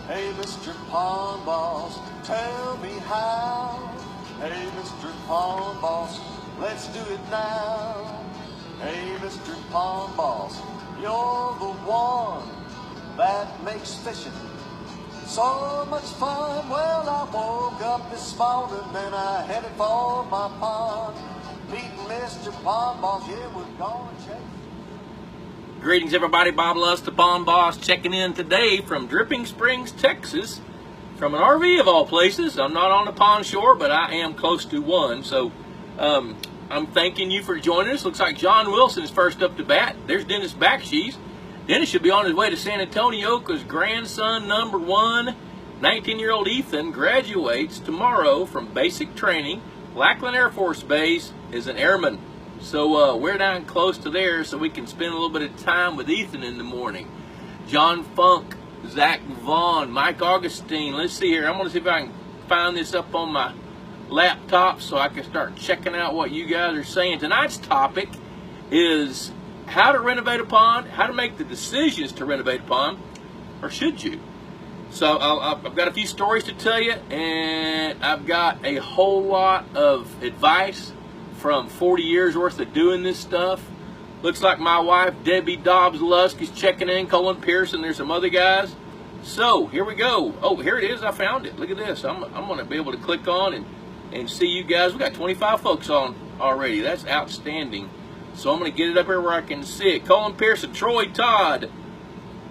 Hey, Mr. Pond Boss, tell me how. Hey, Mr. Pond Boss, let's do it now. Hey, Mr. Pond Boss, you're the one that makes fishing so much fun. Well, I woke up this morning and I headed for my pond. Meeting Mr. Pond Boss, yeah, we're gonna chase. Greetings everybody, Bob Luss, the Pond Boss, checking in today from Dripping Springs, Texas, from an RV of all places. I'm not on the pond shore, but I am close to one, so I'm thanking you for joining us. Looks like John Wilson is first up to bat. There's Dennis Backshees. Dennis should be on his way to San Antonio because grandson number one, 19-year-old Ethan, graduates tomorrow from basic training. Lackland Air Force Base is an airman. So we're down close to there so we can spend a little bit of time with Ethan in the morning. John Funk, Zach Vaughn, Mike Augustine. Let's see here. I'm going to see if I can find this up on my laptop so I can start checking out what you guys are saying. Tonight's topic is how to renovate a pond, how to make the decisions to renovate a pond, or should you? So I've got a few stories to tell you, and I've got a whole lot of advice from 40 years worth of doing this stuff. Looks like my wife Debbie Dobbs Lusk is checking in, Colin Pearson, there's some other guys. So here we go. Oh, here it is, I found it. Look at this. I'm going to be able to click on and see you guys. We got 25 folks on already. That's outstanding. So I'm going to get it up here where I can see it. Colin Pearson, Troy Todd,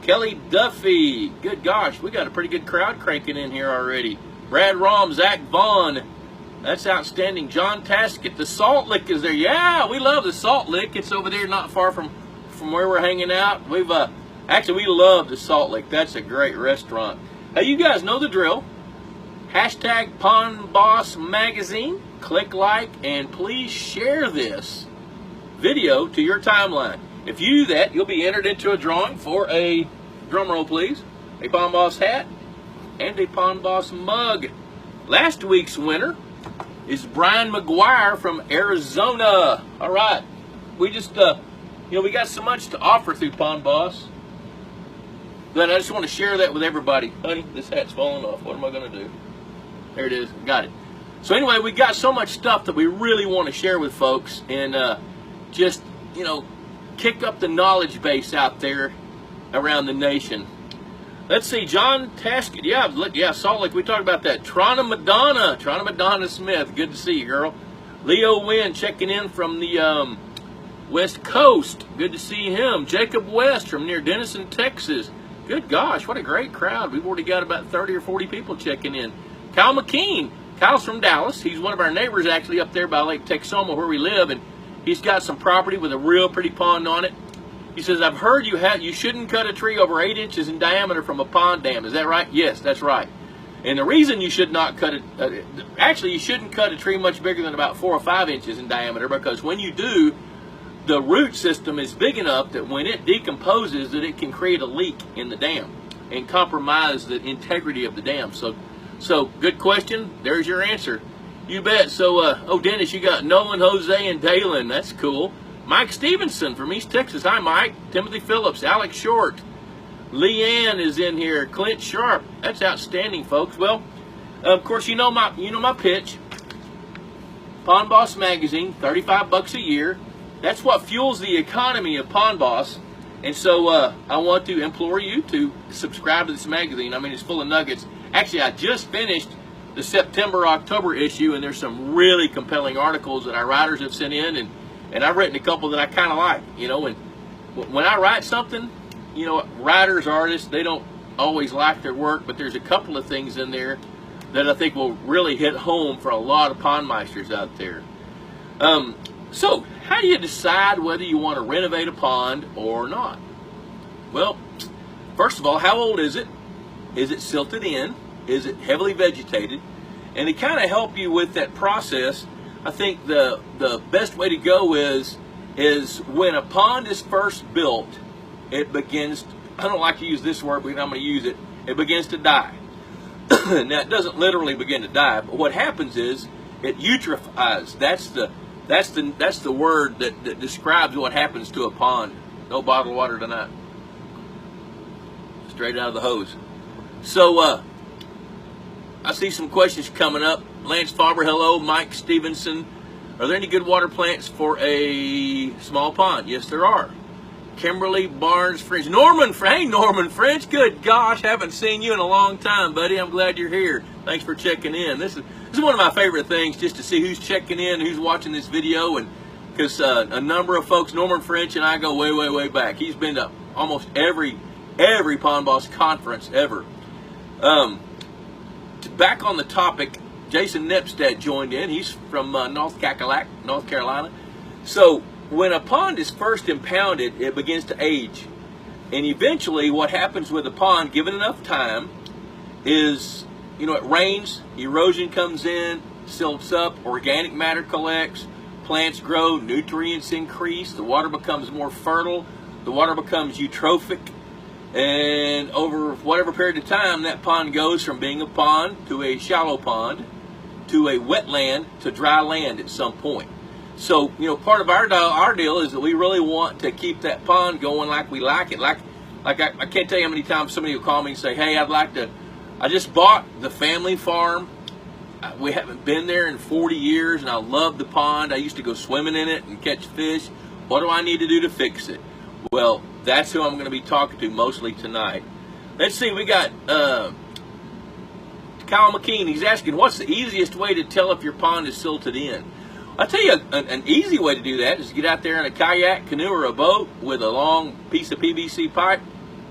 Kelly Duffy. Good gosh, we got a pretty good crowd cranking in here already. Brad Rom, Zach Vaughn. That's outstanding. John Taskett, the Salt Lick is there. Yeah, we love the Salt Lick. It's over there not far from where we're hanging out. We've actually, we love the Salt Lick. That's a great restaurant. Hey, you guys know the drill. Hashtag Pond Boss Magazine. Click like and please share this video to your timeline. If you do that, you'll be entered into a drawing for a, drum roll please, a Pond Boss hat and a Pond Boss mug. Last week's winner is Brian McGuire from Arizona. All right, we just, we got so much to offer through Pond Boss that I just want to share that with everybody. Honey, this hat's falling off. What am I going to do? There it is. Got it. So anyway, we got so much stuff that we really want to share with folks and just, kick up the knowledge base out there around the nation. Let's see, John Taskett, yeah, Salt Lake, we talked about that. Trana Madonna Smith, good to see you, girl. Leo Wynn checking in from the West Coast, good to see him. Jacob West from near Denison, Texas. Good gosh, what a great crowd. We've already got about 30 or 40 people checking in. Kyle McKean, Kyle's from Dallas. He's one of our neighbors actually up there by Lake Texoma where we live, and he's got some property with a real pretty pond on it. He says, I've heard you shouldn't cut a tree over 8 inches in diameter from a pond dam. Is that right? Yes, that's right. And the reason you should not cut it, actually you shouldn't cut a tree much bigger than about 4 or 5 inches in diameter, because when you do, the root system is big enough that when it decomposes that it can create a leak in the dam and compromise the integrity of the dam. So good question. There's your answer. You bet. So, Dennis, you got Nolan, Jose, and Dalen. That's cool. Mike Stevenson from East Texas. Hi, Mike. Timothy Phillips, Alex Short. Leanne is in here. Clint Sharp. That's outstanding, folks. Well, of course, you know my pitch. Pond Boss Magazine, $35 a year. That's what fuels the economy of Pond Boss. And so I want to implore you to subscribe to this magazine. I mean, it's full of nuggets. Actually, I just finished the September-October issue, and there's some really compelling articles that our writers have sent in, and I've written a couple that I kind of like, and when I write something, writers, artists, they don't always like their work, but there's a couple of things in there that I think will really hit home for a lot of pondmeisters out there. So, how do you decide whether you want to renovate a pond or not? Well, first of all, how old is it? Is it silted in? Is it heavily vegetated? And to kind of help you with that process, I think the best way to go is when a pond is first built, it begins, I don't like to use this word, but I'm going to use it, it begins to die. Now, it doesn't literally begin to die, but what happens is it eutrophies. That's the word that describes what happens to a pond. No bottled water tonight. Straight out of the hose. So I see some questions coming up. Lance Faber, hello. Mike Stevenson, are there any good water plants for a small pond? Yes, there are. Kimberly Barnes French. Hey, Norman French. Good gosh, haven't seen you in a long time, buddy. I'm glad you're here. Thanks for checking in. This is one of my favorite things, just to see who's checking in, who's watching this video, and because a number of folks, Norman French and I go way, way, way back. He's been to almost every Pond Boss conference ever. Back on the topic, Jason Nepstead joined in. He's from North Carolina. So when a pond is first impounded, it begins to age. And eventually what happens with a pond, given enough time, is, it rains, erosion comes in, silts up, organic matter collects, plants grow, nutrients increase, the water becomes more fertile, the water becomes eutrophic, and over whatever period of time, that pond goes from being a pond to a shallow pond to a wetland to dry land at some point. So, part of our deal is that we really want to keep that pond going like we like it. Like I can't tell you how many times somebody will call me and say, hey, I just bought the family farm. We haven't been there in 40 years, and I love the pond. I used to go swimming in it and catch fish. What do I need to do to fix it? Well, that's who I'm going to be talking to mostly tonight. Let's see, we got Kyle McKean. He's asking, what's the easiest way to tell if your pond is silted in? I'll tell you, an easy way to do that is get out there in a kayak, canoe, or a boat with a long piece of PVC pipe,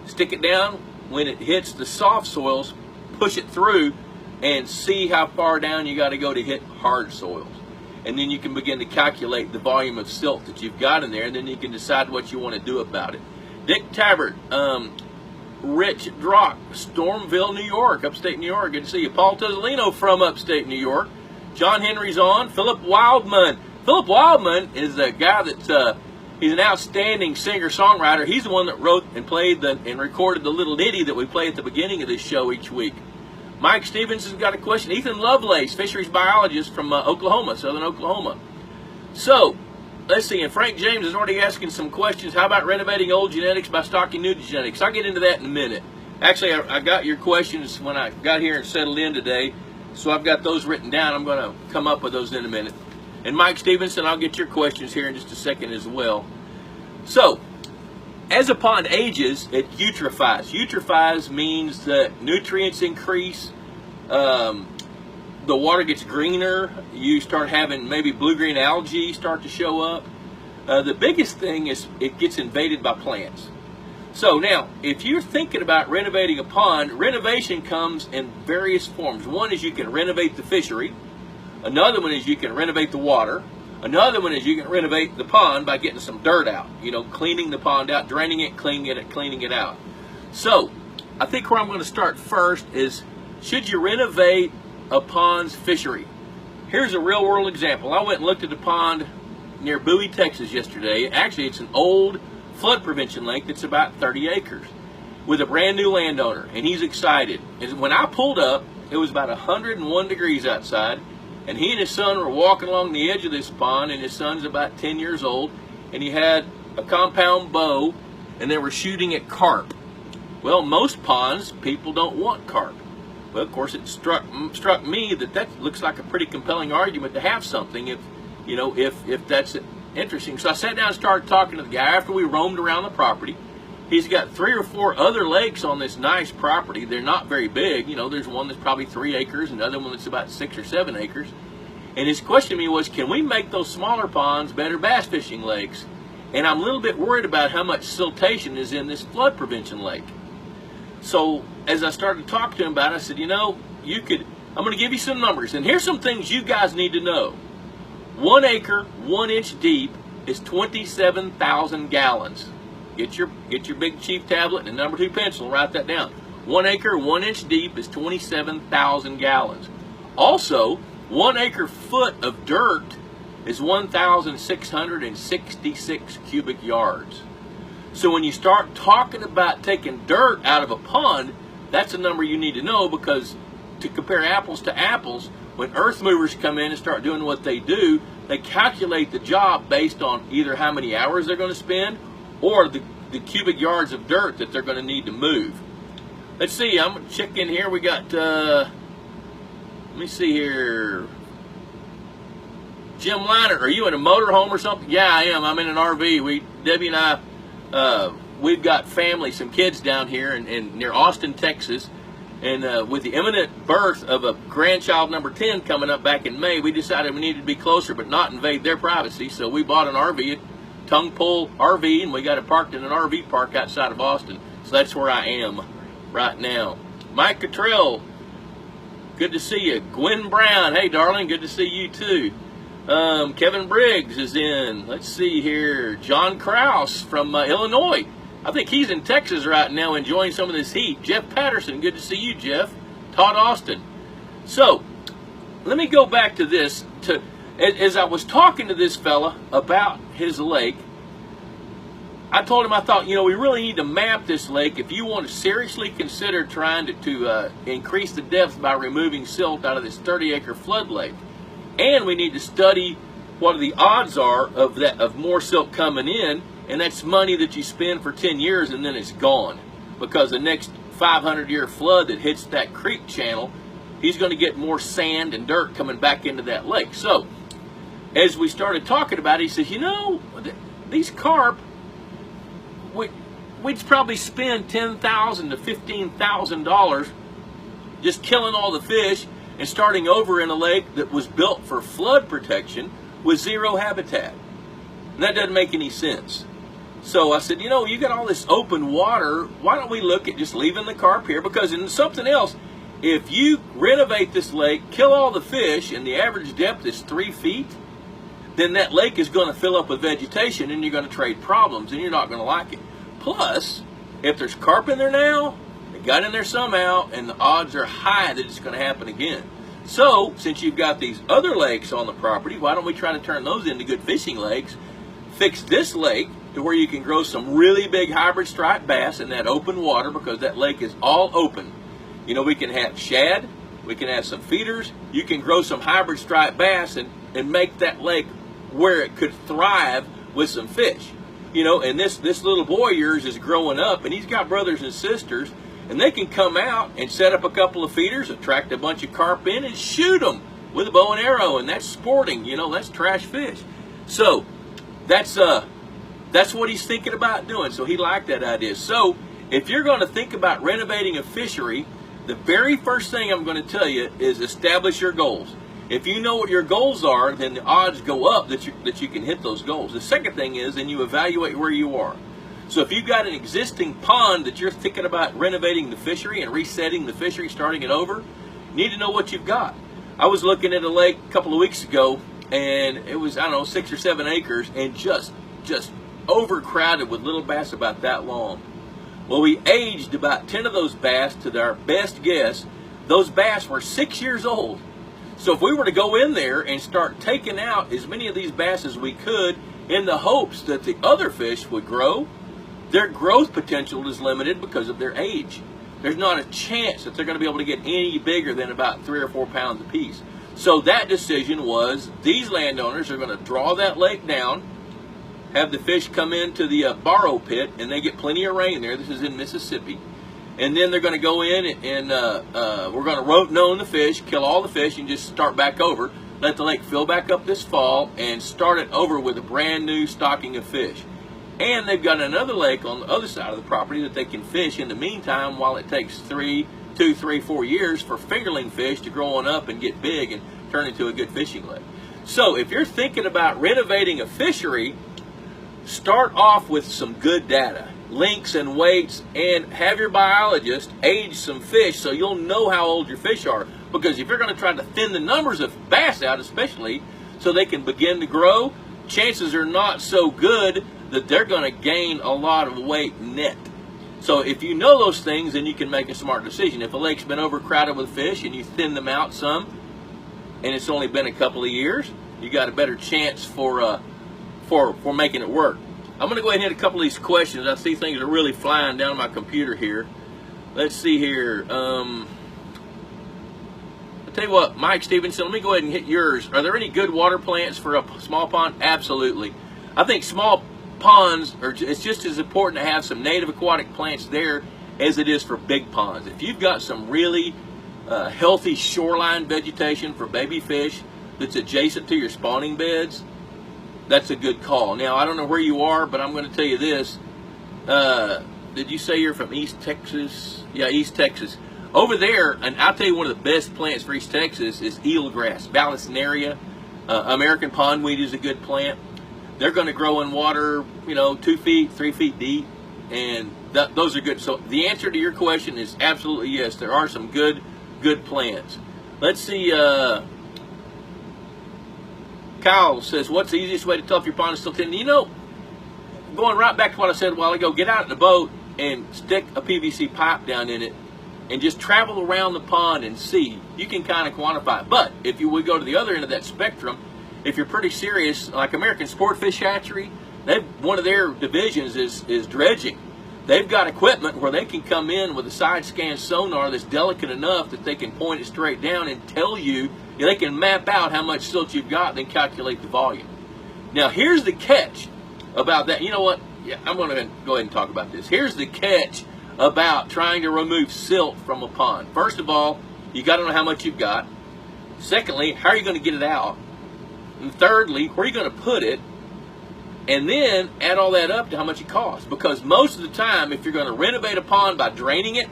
stick it down. When it hits the soft soils, push it through, and see how far down you got to go to hit hard soils. And then you can begin to calculate the volume of silt that you've got in there, and then you can decide what you want to do about it. Dick Tabbert, Rich Drock, Stormville, New York, upstate New York. Good to see you. Paul Tozzolino from upstate New York. John Henry's on. Philip Wildman. Philip Wildman is a guy that he's an outstanding singer-songwriter. He's the one that wrote and played and recorded the little ditty that we play at the beginning of this show each week. Mike Stevens has got a question. Ethan Lovelace, fisheries biologist from Oklahoma, southern Oklahoma. So, let's see. And Frank James is already asking some questions. How about renovating old genetics by stocking new genetics? I'll get into that in a minute. Actually, I got your questions when I got here and settled in today, so I've got those written down. I'm going to come up with those in a minute. And Mike Stevenson, I'll get your questions here in just a second as well. So, as a pond ages, it eutrophies. Eutrophies means that nutrients increase, the water gets greener, you start having maybe blue-green algae start to show up. The biggest thing is it gets invaded by plants. So now, if you're thinking about renovating a pond, renovation comes in various forms. One is you can renovate the fishery. Another one is you can renovate the water. Another one is you can renovate the pond by getting some dirt out, cleaning the pond out, draining it, cleaning it out. So, I think where I'm going to start first is, should you renovate a pond's fishery? Here's a real world example. I went and looked at a pond near Bowie, Texas yesterday. Actually, it's an old flood prevention lake that's about 30 acres with a brand new landowner, and he's excited. And when I pulled up, it was about 101 degrees outside. And he and his son were walking along the edge of this pond, and his son's about 10 years old, and he had a compound bow, and they were shooting at carp. Well, most ponds, people don't want carp. Well, of course, it struck me that looks like a pretty compelling argument to have something if that's interesting. So I sat down and started talking to the guy after we roamed around the property. He's got 3 or 4 other lakes on this nice property. They're not very big. There's one that's probably 3 acres, another one that's about 6 or 7 acres. And his question to me was, can we make those smaller ponds better bass fishing lakes? And I'm a little bit worried about how much siltation is in this flood prevention lake. So as I started talking to him about it, I said, I'm going to give you some numbers. And here's some things you guys need to know. 1 acre, 1 inch deep is 27,000 gallons. Get your big chief tablet and a number 2 pencil and write that down. 1 acre, 1 inch deep is 27,000 gallons. Also, 1 acre-foot of dirt is 1,666 cubic yards. So when you start talking about taking dirt out of a pond, that's a number you need to know, because to compare apples to apples, when earth movers come in and start doing what they do, they calculate the job based on either how many hours they're going to spend or the cubic yards of dirt that they're going to need to move. let's see, I'm going to check in here. We got, let me see here. Jim Liner, are you in a motorhome or something? Yeah, I am. I'm in an RV. Debbie and I, we've got family, some kids down here in near Austin, Texas. And with the imminent birth of a grandchild number 10 coming up back in May, we decided we needed to be closer but not invade their privacy. So we bought an RV, a tongue pull RV, and we got it parked in an RV park outside of Austin. So that's where I am right now. Mike Cottrell, good to see you. Gwen Brown, hey darling, good to see you too. Kevin Briggs is in. Let's see here. John Krause from Illinois. I think he's in Texas right now enjoying some of this heat. Jeff Patterson, good to see you, Jeff. Todd Austin. So, let me go back to this. As I was talking to this fella about his lake, I told him I thought, you know, we really need to map this lake if you want to seriously consider trying to increase the depth by removing silt out of this 30-acre flood lake. And we need to study what the odds are of more silt coming in. And that's money that you spend for 10 years and then it's gone. Because the next 500-year flood that hits that creek channel, he's going to get more sand and dirt coming back into that lake. So, as we started talking about it, he says, you know, these carp, we'd probably spend $10,000 to $15,000 just killing all the fish and starting over in a lake that was built for flood protection with zero habitat. And that doesn't make any sense. So I said, you know, you got all this open water, why don't we look at just leaving the carp here? Because in something else, if you renovate this lake, kill all the fish, and the average depth is 3 feet, then that lake is going to fill up with vegetation and you're going to trade problems and you're not going to like it. Plus, if there's carp in there now, they got in there somehow, and the odds are high that it's going to happen again. So, since you've got these other lakes on the property, why don't we try to turn those into good fishing lakes, fix this lake to where you can grow some really big hybrid striped bass in that open water, because that lake is all open. You know, we can have shad, we can have some feeders, you can grow some hybrid striped bass and make that lake where it could thrive with some fish. You know, and this little boy of yours is growing up, and he's got brothers and sisters, and they can come out and set up a couple of feeders, attract a bunch of carp in, and shoot them with a bow and arrow, and that's sporting, you know, that's trash fish. So, that's what he's thinking about doing, so he liked that idea. So, if you're going to think about renovating a fishery, the very first thing I'm going to tell you is establish your goals. If you know what your goals are, then the odds go up that you can hit those goals. The second thing is, then you evaluate where you are. So if you've got an existing pond that you're thinking about renovating the fishery and resetting the fishery, starting it over, you need to know what you've got. I was looking at a lake a couple of weeks ago, and it was, I don't know, 6 or 7 acres, and just overcrowded with little bass about that long. Well, we aged about 10 of those bass to our best guess. Those bass were 6 years old. So if we were to go in there and start taking out as many of these bass as we could in the hopes that the other fish would grow, their growth potential is limited because of their age. There's not a chance that they're going to be able to get any bigger than about 3 or 4 pounds apiece. So that decision was, these landowners are going to draw that lake down, have the fish come into the borrow pit, and they get plenty of rain there. This is in Mississippi. And then they're going to go in and we're going to rote none the fish, kill all the fish, and just start back over. Let the lake fill back up this fall and start it over with a brand new stocking of fish. And they've got another lake on the other side of the property that they can fish in the meantime while it takes 2, 3, 4 years for fingerling fish to grow on up and get big and turn into a good fishing lake. So if you're thinking about renovating a fishery, start off with some good data, links and weights, and have your biologist age some fish so you'll know how old your fish are. Because if you're going to try to thin the numbers of bass out, especially so they can begin to grow, chances are not so good that they're going to gain a lot of weight net. So if you know those things, then you can make a smart decision. If a lake's been overcrowded with fish and you thin them out some, and it's only been a couple of years, you got a better chance for making it work. I'm going to go ahead and hit a couple of these questions. I see things are really flying down my computer here. Let's see here. I'll tell you what, Mike Stevenson, let me go ahead and hit yours. Are there any good water plants for a small pond? Absolutely. I think small ponds it's just as important to have some native aquatic plants there as it is for big ponds. If you've got some really healthy shoreline vegetation for baby fish that's adjacent to your spawning beds, that's a good call. Now, I don't know where you are, but I'm going to tell you this. Did you say you're from East Texas? Yeah, East Texas. Over there, and I'll tell you one of the best plants for East Texas is eelgrass, Vallisneria. American pondweed is a good plant. They're going to grow in water, 2 feet, 3 feet deep, and those are good. So the answer to your question is absolutely yes. There are some good plants. Let's see. Kyle says, what's the easiest way to tell if your pond is still thin? Going right back to what I said a while ago, get out in the boat and stick a PVC pipe down in it and just travel around the pond and see. You can kind of quantify it. But if you would go to the other end of that spectrum, if you're pretty serious, like American Sport Fish Hatchery, one of their divisions is dredging. They've got equipment where they can come in with a side scan sonar that's delicate enough that they can point it straight down and tell you, they can map out how much silt you've got and then calculate the volume. Now, here's the catch about that. You know what? Yeah, I'm going to go ahead and talk about this. Here's the catch about trying to remove silt from a pond. First of all, you got to know how much you've got. Secondly, how are you going to get it out? And thirdly, where are you going to put it? And then add all that up to how much it costs. Because most of the time, if you're going to renovate a pond by draining it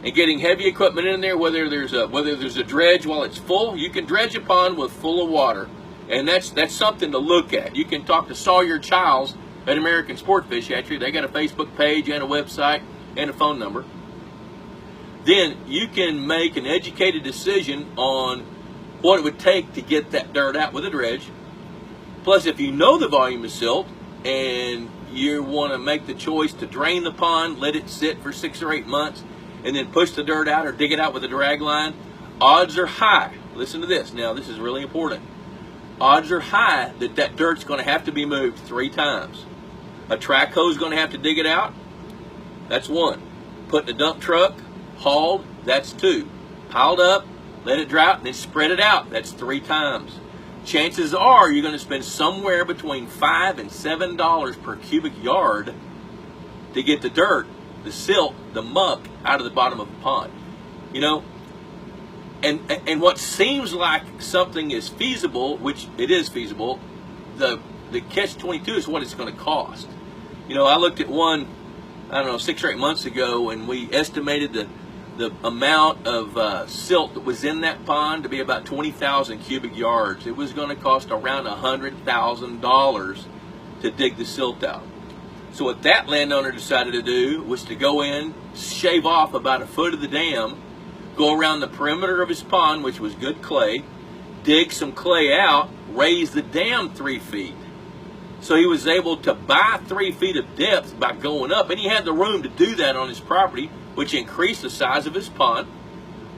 and getting heavy equipment in there, whether there's a dredge while it's full, you can dredge a pond with full of water. And that's something to look at. You can talk to Sawyer Childs at American Sport Fish Hatchery. They got a Facebook page and a website and a phone number. Then you can make an educated decision on what it would take to get that dirt out with a dredge. Plus, if you know the volume of silt and you want to make the choice to drain the pond, let it sit for 6 or 8 months, and then push the dirt out or dig it out with a drag line, odds are high. Listen to this. Now, this is really important. Odds are high that that dirt's going to have to be moved 3 times. A track hoe is going to have to dig it out. That's 1. Put in a dump truck, hauled, that's 2. Piled up, let it dry, and then spread it out. That's 3 times. Chances are you're going to spend somewhere between $5 and $7 per cubic yard to get the dirt, the silt, the muck out of the bottom of the pond. And what seems like something is feasible, which it is feasible, the catch-22 is what it's going to cost. I looked at one, 6 or 8 months ago, and we estimated the amount of silt that was in that pond to be about 20,000 cubic yards. It was going to cost around $100,000 to dig the silt out. So what that landowner decided to do was to go in, shave off about 1 foot of the dam, go around the perimeter of his pond, which was good clay, dig some clay out, raise the dam 3 feet. So he was able to buy 3 feet of depth by going up, and he had the room to do that on his property, which increased the size of his pond,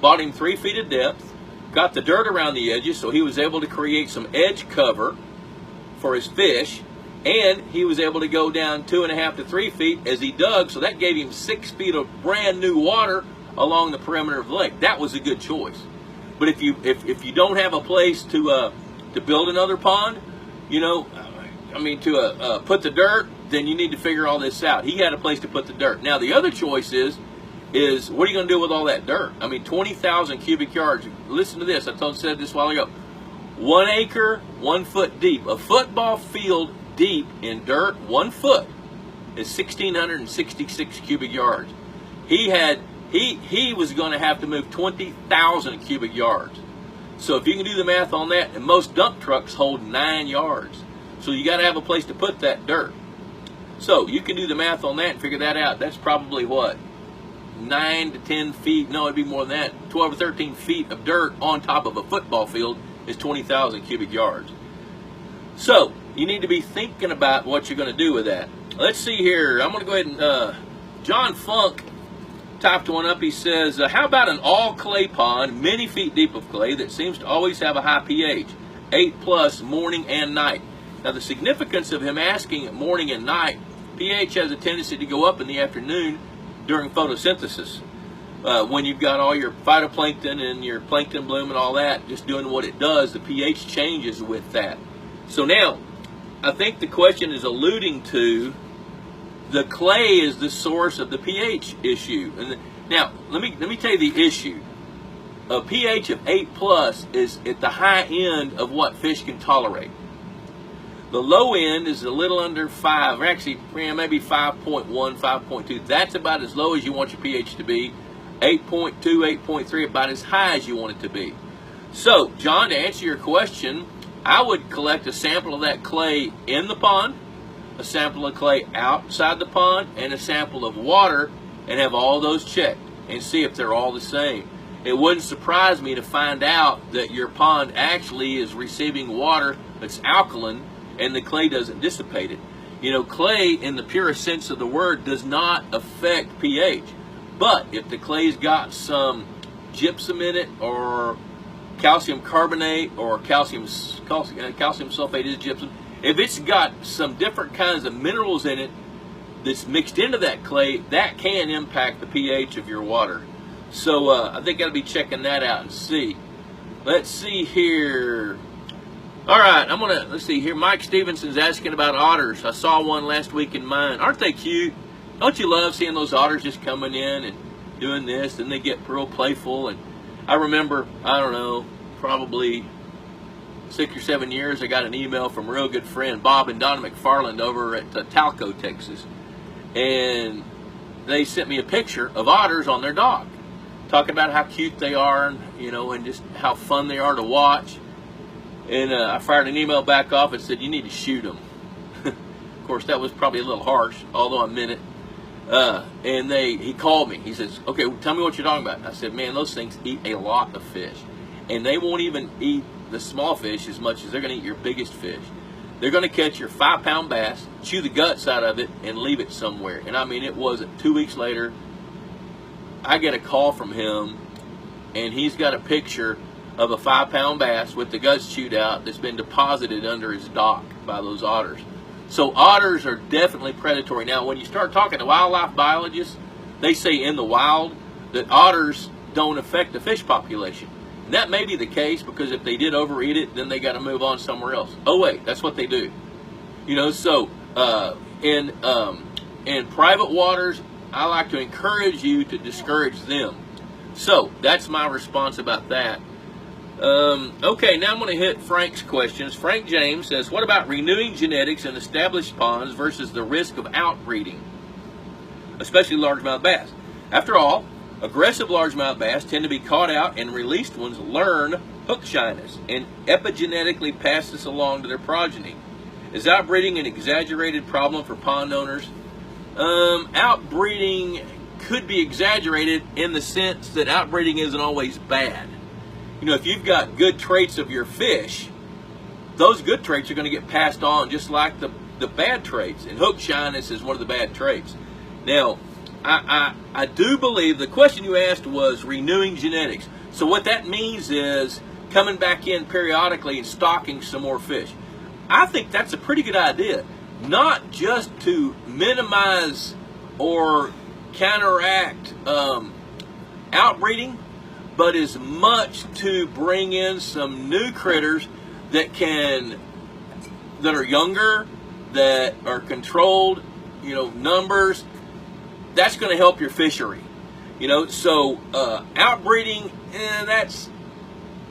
bought him 3 feet of depth, got the dirt around the edges, so he was able to create some edge cover for his fish, and he was able to go down 2.5 to 3 feet as he dug, so that gave him 6 feet of brand new water along the perimeter of the lake. That was a good choice. But if you don't have a place to build another pond, to put the dirt, then you need to figure all this out. He had a place to put the dirt. Now the other choice is what are you going to do with all that dirt? 20,000 cubic yards. Listen to this. I said this a while ago. 1 acre, 1 foot deep. A football field deep in dirt, 1 foot, is 1,666 cubic yards. He was going to have to move 20,000 cubic yards. So if you can do the math on that, and most dump trucks hold 9 yards. So you got to have a place to put that dirt. So you can do the math on that and figure that out. That's probably what? 9 to 10 feet, no, it'd be more than that. 12 or 13 feet of dirt on top of a football field is 20,000 cubic yards. So you need to be thinking about what you're going to do with that. Let's see here. I'm going to go ahead and, John Funk typed one up. He says, how about an all clay pond, many feet deep of clay that seems to always have a high pH, 8+ morning and night. Now the significance of him asking morning and night, pH has a tendency to go up in the afternoon during photosynthesis. When you've got all your phytoplankton and your plankton bloom and all that just doing what it does, the pH changes with that. So now, I think the question is alluding to the clay is the source of the pH issue. And now, let me tell you the issue. A pH of 8+ is at the high end of what fish can tolerate. The low end is a little under 5, or actually maybe 5.1, 5.2. That's about as low as you want your pH to be. 8.2, 8.3, about as high as you want it to be. So, John, to answer your question, I would collect a sample of that clay in the pond, a sample of clay outside the pond, and a sample of water, and have all those checked and see if they're all the same. It wouldn't surprise me to find out that your pond actually is receiving water that's alkaline and the clay doesn't dissipate it. You know, clay in the purest sense of the word does not affect pH. But if the clay's got some gypsum in it, or calcium carbonate, or calcium sulfate is gypsum, if it's got some different kinds of minerals in it that's mixed into that clay, that can impact the pH of your water. So I think I'll be checking that out and see. Let's see here. All right, let's see here. Mike Stevenson's asking about otters. I saw one last week in mine. Aren't they cute? Don't you love seeing those otters just coming in and doing this, and they get real playful? And I remember, I don't know, probably 6 or 7 years, I got an email from a real good friend, Bob and Donna McFarland, over at Talco, Texas. And they sent me a picture of otters on their dock, talking about how cute they are, and, you know, and just how fun they are to watch. And I fired an email back off and said, you need to shoot them. Of course, that was probably a little harsh, although I meant it. And he called me. He says, okay, well, tell me what you're talking about. And I said, man, those things eat a lot of fish. And they won't even eat the small fish as much as they're going to eat your biggest fish. They're going to catch your 5-pound bass, chew the guts out of it, and leave it somewhere. And I mean, it wasn't 2 weeks later, I get a call from him, and he's got a picture of a 5-pound bass with the guts chewed out that's been deposited under his dock by those otters. So otters are definitely predatory. Now, when you start talking to wildlife biologists, they say in the wild that otters don't affect the fish population. And that may be the case, because if they did overeat it, then they got to move on somewhere else. Oh wait, that's what they do. You know, so in private waters, I like to encourage you to discourage them. So that's my response about that. Okay, now I'm going to hit Frank's questions. Frank James says, what about renewing genetics in established ponds versus the risk of outbreeding, especially largemouth bass? After all, aggressive largemouth bass tend to be caught out, and released ones learn hook shyness and epigenetically pass this along to their progeny. Is outbreeding an exaggerated problem for pond owners? Outbreeding could be exaggerated in the sense that outbreeding isn't always bad. You know, if you've got good traits of your fish, those good traits are going to get passed on just like the bad traits. And hook shyness is one of the bad traits. Now, I do believe the question you asked was renewing genetics. So what that means is coming back in periodically and stocking some more fish. I think that's a pretty good idea. Not just to minimize or counteract outbreeding, but as much to bring in some new critters that are younger, that are controlled, you know, numbers. That's going to help your fishery. You know, so outbreeding,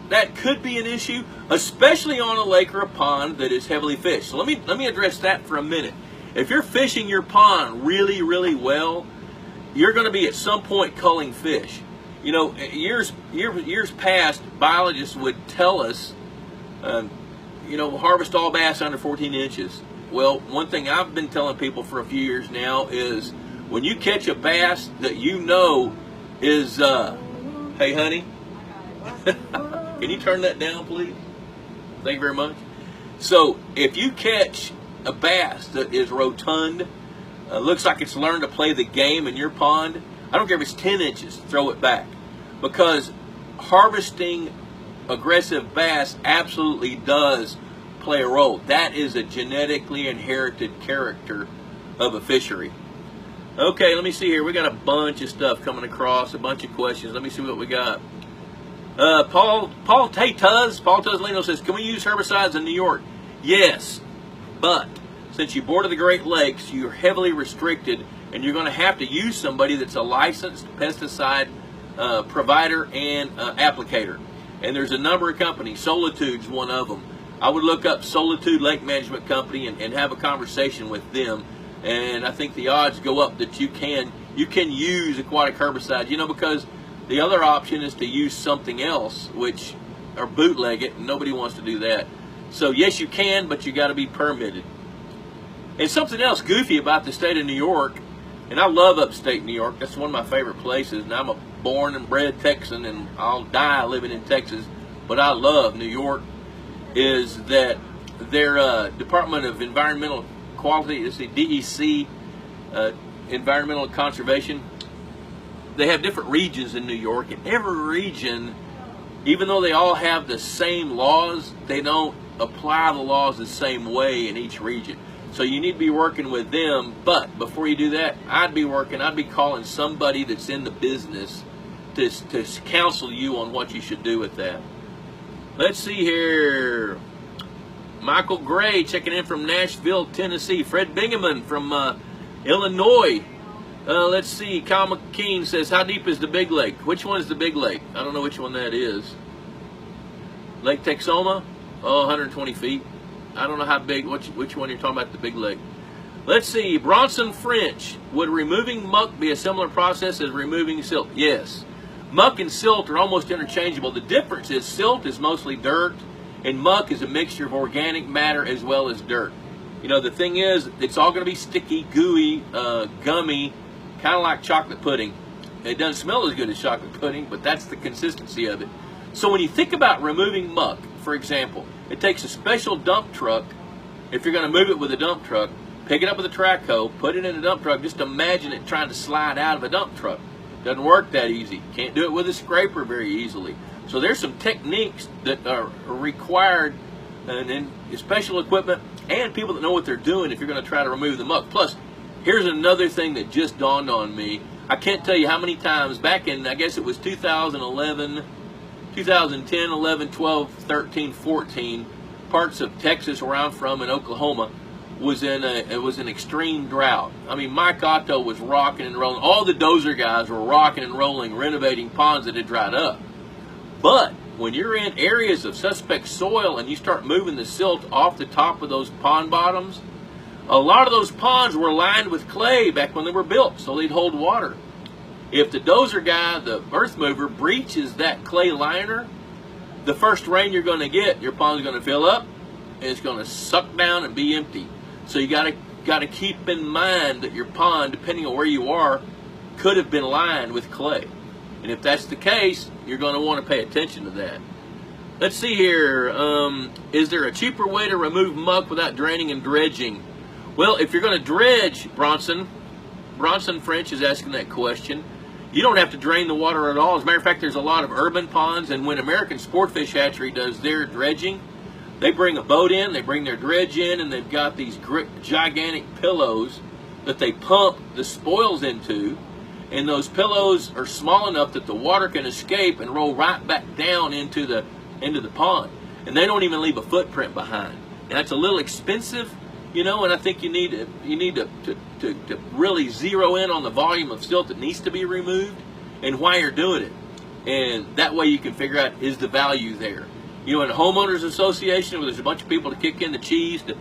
that could be an issue, especially on a lake or a pond that is heavily fished. So let me address that for a minute. If you're fishing your pond really, really well, you're going to be at some point culling fish. You know, years past, biologists would tell us, you know, harvest all bass under 14 inches. Well, one thing I've been telling people for a few years now is, when you catch a bass that you know is, hey honey, can you turn that down, please? Thank you very much. So if you catch a bass that is rotund, looks like it's learned to play the game in your pond, I don't care if it's 10 inches, throw it back. Because harvesting aggressive bass absolutely does play a role. That is a genetically inherited character of a fishery. Okay, let me see here. We got a bunch of stuff coming across, a bunch of questions. Let me see what we got. Paul Tuzlino says, can we use herbicides in New York? Yes, but since you border the Great Lakes, you're heavily restricted, and you're going to have to use somebody that's a licensed pesticide provider and applicator. And there's a number of companies. Solitude's one of them. I would look up Solitude Lake Management Company and have a conversation with them. And I think the odds go up that you can use aquatic herbicides, you know, because the other option is to use something else, which, or bootleg it, and nobody wants to do that. So yes, you can, but you got to be permitted. And something else goofy about the state of New York, and I love upstate New York, that's one of my favorite places, and I'm a born and bred Texan, and I'll die living in Texas, but I love New York, is that their Department of Environmental Quality, it's the DEC, Environmental Conservation, they have different regions in New York, and every region, even though they all have the same laws, they don't apply the laws the same way in each region. So you need to be working with them, but before you do that, I'd be calling somebody that's in the business to counsel you on what you should do with that. Let's see here. Michael Gray checking in from Nashville, Tennessee. Fred Bingaman from Illinois. Let's see. Kyle McKean says, how deep is the Big Lake? Which one is the Big Lake? I don't know which one that is. Lake Texoma? Oh, 120 feet. I don't know how big, which one you're talking about, the Big Lake. Let's see. Bronson French. Would removing muck be a similar process as removing silt? Yes. Muck and silt are almost interchangeable. The difference is silt is mostly dirt, and muck is a mixture of organic matter as well as dirt. You know, the thing is, it's all going to be sticky, gooey, gummy, kind of like chocolate pudding. It doesn't smell as good as chocolate pudding, but that's the consistency of it. So when you think about removing muck, for example, it takes a special dump truck. If you're going to move it with a dump truck, pick it up with a track hoe, put it in a dump truck. Just imagine it trying to slide out of a dump truck. Doesn't work that easy. Can't do it with a scraper very easily. So there's some techniques that are required, and special equipment and people that know what they're doing if you're going to try to remove the muck. Plus, here's another thing that just dawned on me. I can't tell you how many times back in, I guess it was 2011, 2010, 11, 12, 13, 14, parts of Texas where I'm from in Oklahoma was in an extreme drought. I mean, Mike Otto was rocking and rolling. All the dozer guys were rocking and rolling, renovating ponds that had dried up. But when you're in areas of suspect soil and you start moving the silt off the top of those pond bottoms, a lot of those ponds were lined with clay back when they were built, so they'd hold water. If the dozer guy, the earth mover, breaches that clay liner, the first rain you're going to get, your pond's going to fill up, and it's going to suck down and be empty. So you got to keep in mind that your pond, depending on where you are, could have been lined with clay. And if that's the case, you're going to want to pay attention to that. Let's see here. Is there a cheaper way to remove muck without draining and dredging? Well, if you're going to dredge, Bronson French is asking that question, you don't have to drain the water at all. As a matter of fact, there's a lot of urban ponds, and when American Sportfish Hatchery does their dredging, they bring a boat in, they bring their dredge in, and they've got these gigantic pillows that they pump the spoils into, and those pillows are small enough that the water can escape and roll right back down into the pond, and they don't even leave a footprint behind. And that's a little expensive, you know, and I think you need to really zero in on the volume of silt that needs to be removed and why you're doing it, and that way you can figure out, is the value there. You know, in a homeowners association where there's a bunch of people to kick in the cheese to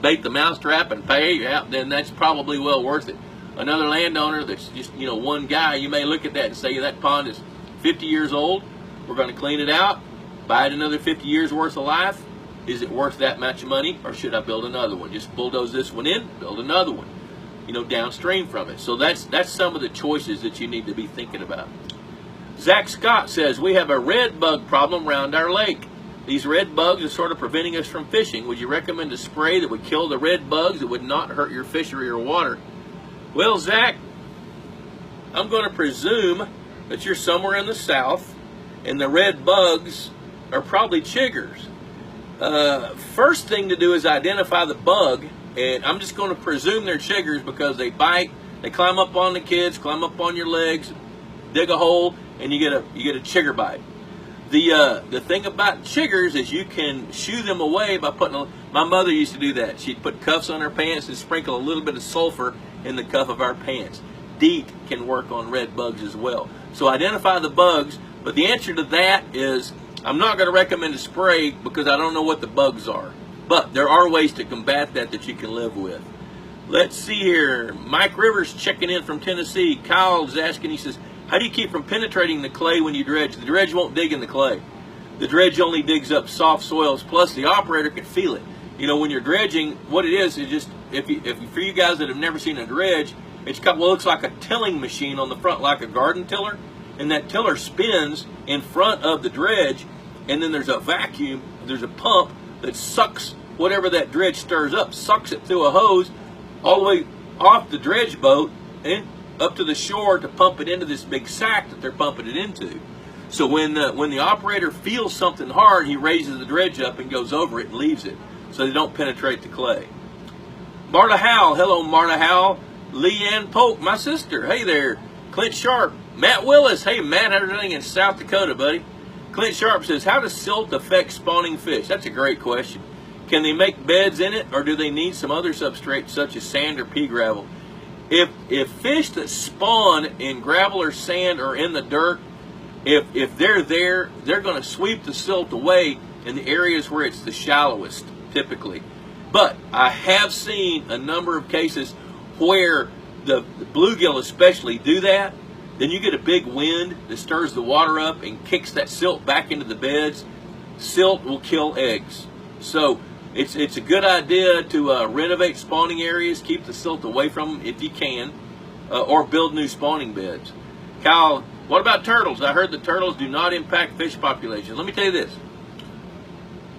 bait the mousetrap and pay you out, then that's probably well worth it. Another landowner that's just, you know, one guy, you may look at that and say, that pond is 50 years old, we're going to clean it out, buy it another 50 years worth of life. Is it worth that much money, or should I build another one? Just bulldoze this one in, build another one, you know, downstream from it. So that's some of the choices that you need to be thinking about. Zach Scott says, we have a red bug problem around our lake. These red bugs are sort of preventing us from fishing. Would you recommend a spray that would kill the red bugs that would not hurt your fishery or water? Well, Zach, I'm going to presume that you're somewhere in the south, and the red bugs are probably chiggers. First thing to do is identify the bug, and I'm just going to presume they're chiggers because they bite, they climb up on the kids, climb up on your legs, dig a hole, and you get a chigger bite. The thing about chiggers is you can shoo them away by putting, my mother used to do that. She'd put cuffs on her pants and sprinkle a little bit of sulfur in the cuff of our pants. DEET can work on red bugs as well. So identify the bugs, but the answer to that is I'm not going to recommend a spray because I don't know what the bugs are. But there are ways to combat that you can live with. Let's see here. Mike Rivers checking in from Tennessee. Kyle's asking, he says, how do you keep from penetrating the clay when you dredge? The dredge won't dig in the clay. The dredge only digs up soft soils, plus the operator can feel it. You know, when you're dredging, what it is just, for you guys that have never seen a dredge, it's got what looks like a tilling machine on the front, like a garden tiller, and that tiller spins in front of the dredge, and then there's a vacuum, there's a pump that sucks whatever that dredge stirs up, sucks it through a hose all the way off the dredge boat and up to the shore to pump it into this big sack that they're pumping it into. So when the operator feels something hard, he raises the dredge up and goes over it and leaves it so they don't penetrate the clay. Marta Howell, hello Marta Howell. Leanne Polk, my sister, hey there. Clint Sharp, Matt Willis, hey Matt, how's everything in South Dakota, buddy? Clint Sharp says, how does silt affect spawning fish? That's a great question. Can they make beds in it, or do they need some other substrate such as sand or pea gravel? If fish that spawn in gravel or sand or in the dirt, if they're there, they're going to sweep the silt away in the areas where it's the shallowest, typically. But I have seen a number of cases where the bluegill especially do that. Then you get a big wind that stirs the water up and kicks that silt back into the beds. Silt will kill eggs. So it's a good idea to renovate spawning areas, keep the silt away from them if you can, or build new spawning beds. Kyle, what about turtles? I heard the turtles do not impact fish populations. Let me tell you this.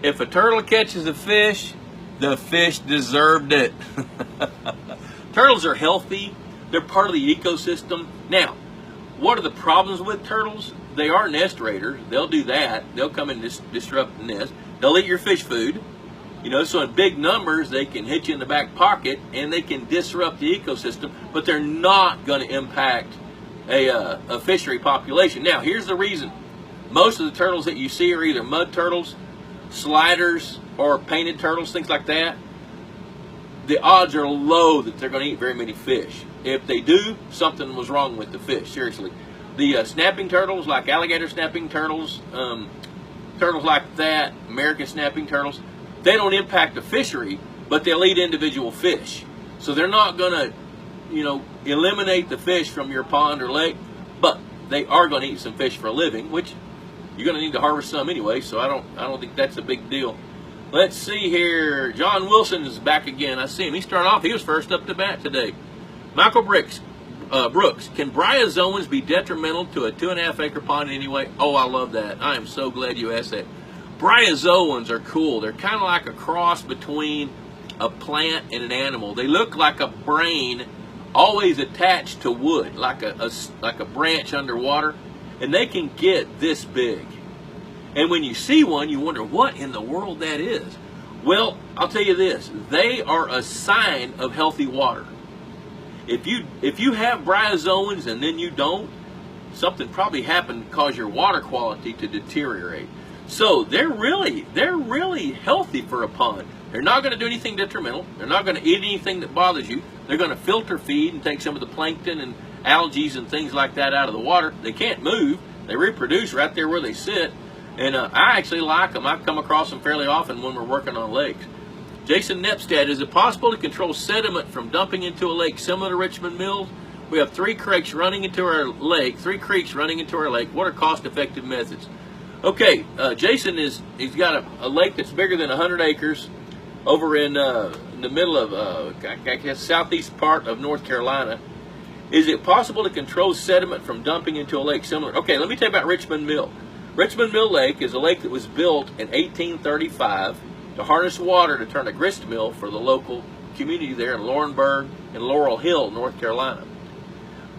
If a turtle catches a fish, the fish deserved it. Turtles are healthy. They're part of the ecosystem. Now, what are the problems with turtles? They are nest raiders. They'll do that. They'll come and disrupt the nest. They'll eat your fish food. You know, so in big numbers, they can hit you in the back pocket and they can disrupt the ecosystem, but they're not going to impact a fishery population. Now, here's the reason. Most of the turtles that you see are either mud turtles, sliders, or painted turtles, things like that. The odds are low that they're going to eat very many fish. If they do, something was wrong with the fish, seriously. The snapping turtles, like alligator snapping turtles, turtles like that, American snapping turtles, they don't impact the fishery, but they'll eat individual fish. So they're not going to, you know, eliminate the fish from your pond or lake, but they are going to eat some fish for a living, which you're going to need to harvest some anyway, so I don't think that's a big deal. Let's see here. John Wilson is back again. I see him. He started off, he was first up to bat today. Michael Brooks, can bryozoans be detrimental to a 2.5 acre pond anyway? Oh, I love that. I am so glad you asked that. Bryozoans are cool. They're kind of like a cross between a plant and an animal. They look like a brain always attached to wood, like a branch underwater, and they can get this big. And when you see one, you wonder what in the world that is. Well, I'll tell you this. They are a sign of healthy water. If you have bryozoans and then you don't, something probably happened to cause your water quality to deteriorate. So they're really healthy for a pond. They're not going to do anything detrimental. They're not going to eat anything that bothers you. They're going to filter feed and take some of the plankton and algae and things like that out of the water. They can't move. They reproduce right there where they sit. And I actually like them. I come across them fairly often when we're working on lakes. Jason Nepstad, is it possible to control sediment from dumping into a lake similar to Richmond Mills? We have 3 creeks running into our lake. What are cost-effective methods? Okay, Jason he's got a lake that's bigger than 100 acres over in the middle of, I guess, southeast part of North Carolina. Is it possible to control sediment from dumping into a lake similar? Okay, let me tell you about Richmond Mill. Richmond Mill Lake is a lake that was built in 1835 to harness water to turn a grist mill for the local community there in Laurinburg and Laurel Hill, North Carolina.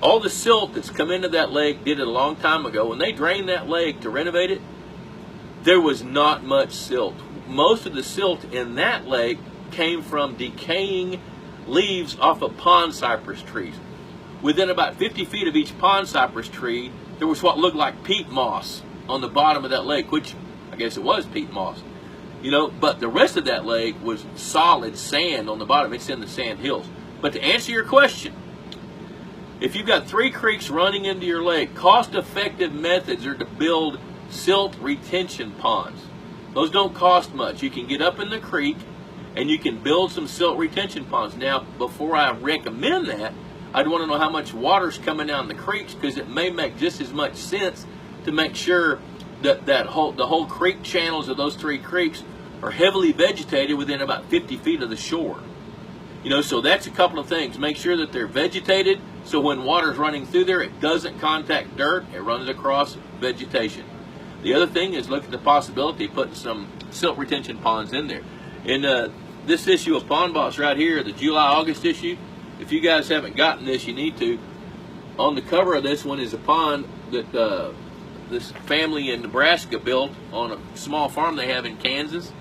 All the silt that's come into that lake did it a long time ago. When they drained that lake to renovate it, there was not much silt. Most of the silt in that lake came from decaying leaves off of pond cypress trees. Within about 50 feet of each pond cypress tree, there was what looked like peat moss. on the bottom of that lake, which I guess it was peat moss, you know, but the rest of that lake was solid sand on the bottom. It's in the sand hills. But to answer your question, if you've got 3 creeks running into your lake, cost-effective methods are to build silt retention ponds. Those don't cost much. You can get up in the creek and you can build some silt retention ponds. Now, before I recommend that, I'd want to know how much water's coming down the creeks, because it may make just as much sense to make sure that the whole creek channels of those 3 creeks are heavily vegetated within about 50 feet of the shore. You know, so that's a couple of things. Make sure that they're vegetated, so when water's running through there, it doesn't contact dirt, it runs across vegetation. The other thing is look at the possibility of putting some silt retention ponds in there. In this issue of Pond Boss right here, the July-August issue, if you guys haven't gotten this, you need to. On the cover of this one is a pond that this family in Nebraska built on a small farm they have in Kansas.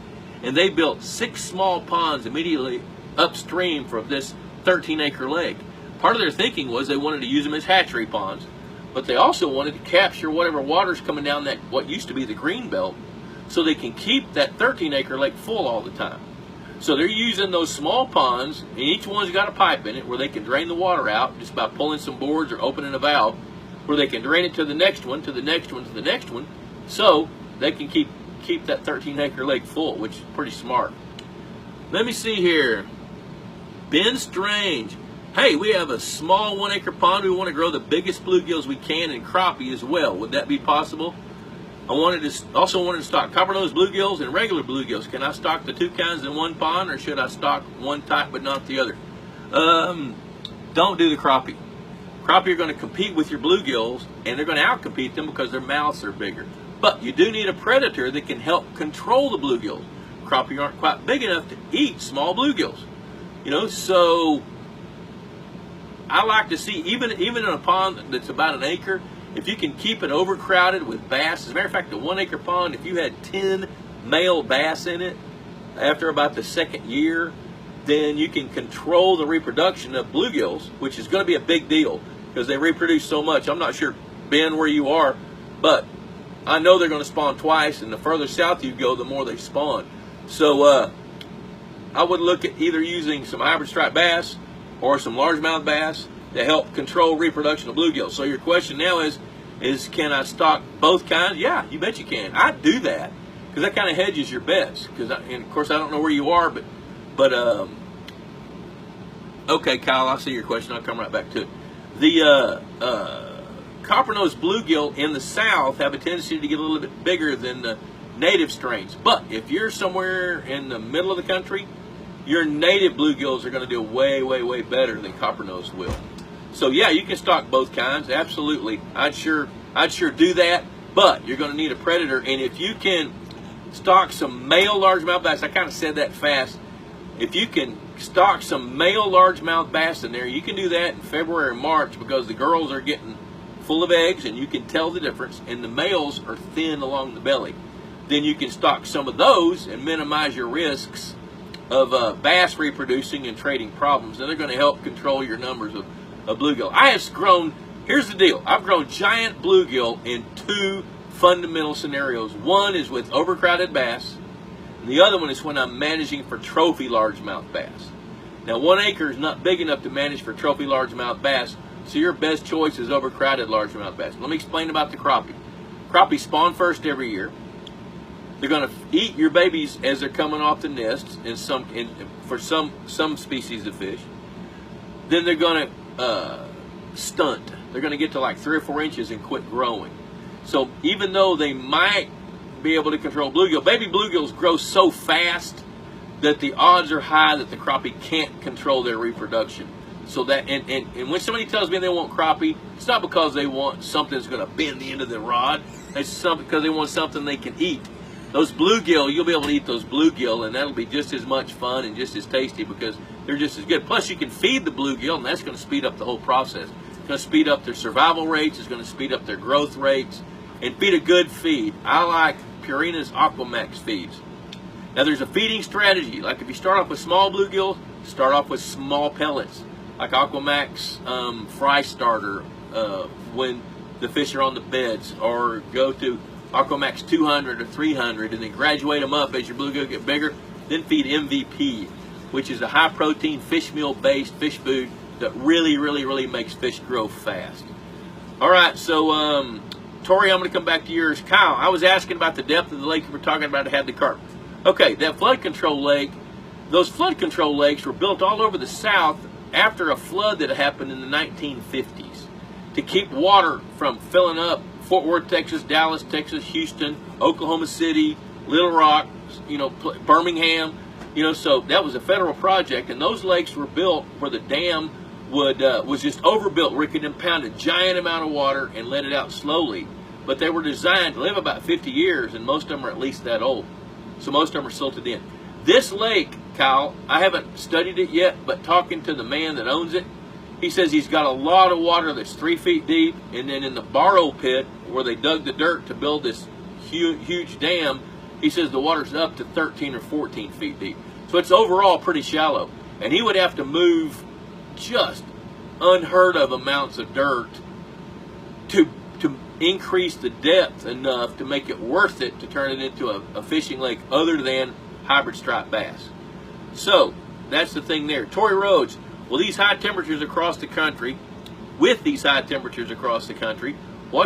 And they built 6 small ponds immediately upstream from this 13-acre lake. Part of their thinking was they wanted to use them as hatchery ponds, but they also wanted to capture whatever water's coming down that what used to be the green belt, so they can keep that 13-acre lake full all the time. So they're using those small ponds, and each one's got a pipe in it where they can drain the water out just by pulling some boards or opening a valve, where they can drain it to the next one, to the next one, to the next one, so they can keep that 13-acre lake full, which is pretty smart. Let me see here. Ben Strange. Hey, we have a small 1-acre pond. We want to grow the biggest bluegills we can and crappie as well. Would that be possible? I also wanted to stock copper-nosed bluegills and regular bluegills. Can I stock the 2 kinds in one pond, or should I stock one type but not the other? Don't do the crappie. Crappie are going to compete with your bluegills, and they're going to outcompete them because their mouths are bigger. But you do need a predator that can help control the bluegills. Crappie aren't quite big enough to eat small bluegills. You know, so I like to see, even in a pond that's about an acre, if you can keep it overcrowded with bass. As a matter of fact, the 1-acre pond, if you had 10 male bass in it after about the 2nd year, then you can control the reproduction of bluegills, which is going to be a big deal because they reproduce so much. I'm not sure, Ben, where you are, but I know they're going to spawn twice, and the further south you go, the more they spawn. So I would look at either using some hybrid striped bass or some largemouth bass to help control reproduction of bluegills. So your question now is can I stock both kinds? Yeah, you bet you can. I'd do that because that kind of hedges your bets. And of course, I don't know where you are, but okay, Kyle, I see your question. I'll come right back to it. The copper-nosed bluegill in the south have a tendency to get a little bit bigger than the native strains. But if you're somewhere in the middle of the country, your native bluegills are going to do way, way, way better than copper-nosed will. So yeah, you can stock both kinds. Absolutely, I'd sure do that. But you're going to need a predator, and if you can stock some male largemouth bass, I kind of said that fast. If you can stock some male largemouth bass in there, you can do that in February or March because the girls are getting full of eggs, and you can tell the difference, and the males are thin along the belly. Then you can stock some of those and minimize your risks of bass reproducing and trading problems. And they're going to help control your numbers of bluegill. I have grown, here's the deal, I've grown giant bluegill in 2 fundamental scenarios. One is with overcrowded bass, and the other one is when I'm managing for trophy largemouth bass. Now 1 acre is not big enough to manage for trophy largemouth bass, so your best choice is overcrowded largemouth bass. Let me explain about the crappie. Crappie spawn first every year. They're going to eat your babies as they're coming off the nests for some species of fish. Then they're going to stunt. They're going to get to like 3 or 4 inches and quit growing. So even though they might be able to control bluegill, baby bluegills grow so fast that the odds are high that the crappie can't control their reproduction. So that and when somebody tells me they want crappie, it's not because they want something that's going to bend the end of the rod. It's because they want something they can eat. Those bluegill, you'll be able to eat those bluegill, and that'll be just as much fun and just as tasty because they're just as good. Plus, you can feed the bluegill, and that's going to speed up the whole process. It's going to speed up their survival rates. It's going to speed up their growth rates. And feed a good feed. I like Purina's Aquamax feeds. Now, there's a feeding strategy. Like if you start off with small bluegill, start off with small pellets, like Aquamax Fry Starter when the fish are on the beds, or go to Aquamax 200 or 300, and then graduate them up as your bluegill get bigger. Then feed MVP, which is a high protein fish meal based fish food that really makes fish grow fast. All right, so Tori, I'm going to come back to yours. Kyle, I was asking about the depth of the lake you were talking about to have the carp. Okay, that flood control lake, those flood control lakes were built all over the South after a flood that happened in the 1950s to keep water from filling up Fort Worth, Texas, Dallas, Texas, Houston, Oklahoma City, Little Rock, Birmingham, so that was a federal project, and those lakes were built where the dam was just overbuilt where it could impound a giant amount of water and let it out slowly. But they were designed to live about 50 years, and most of them are at least that old. So most of them are silted in. This lake, Kyle, I haven't studied it yet, but talking to the man that owns it, he says he's got a lot of water that's 3 feet deep, and then in the borrow pit where they dug the dirt to build this huge dam, he says the water's up to 13 or 14 feet deep. So it's overall pretty shallow. And he would have to move just unheard of amounts of dirt to increase the depth enough to make it worth it to turn it into a fishing lake other than hybrid striped bass. So that's the thing there. Tory Rhodes, well, these high temperatures across the country, what's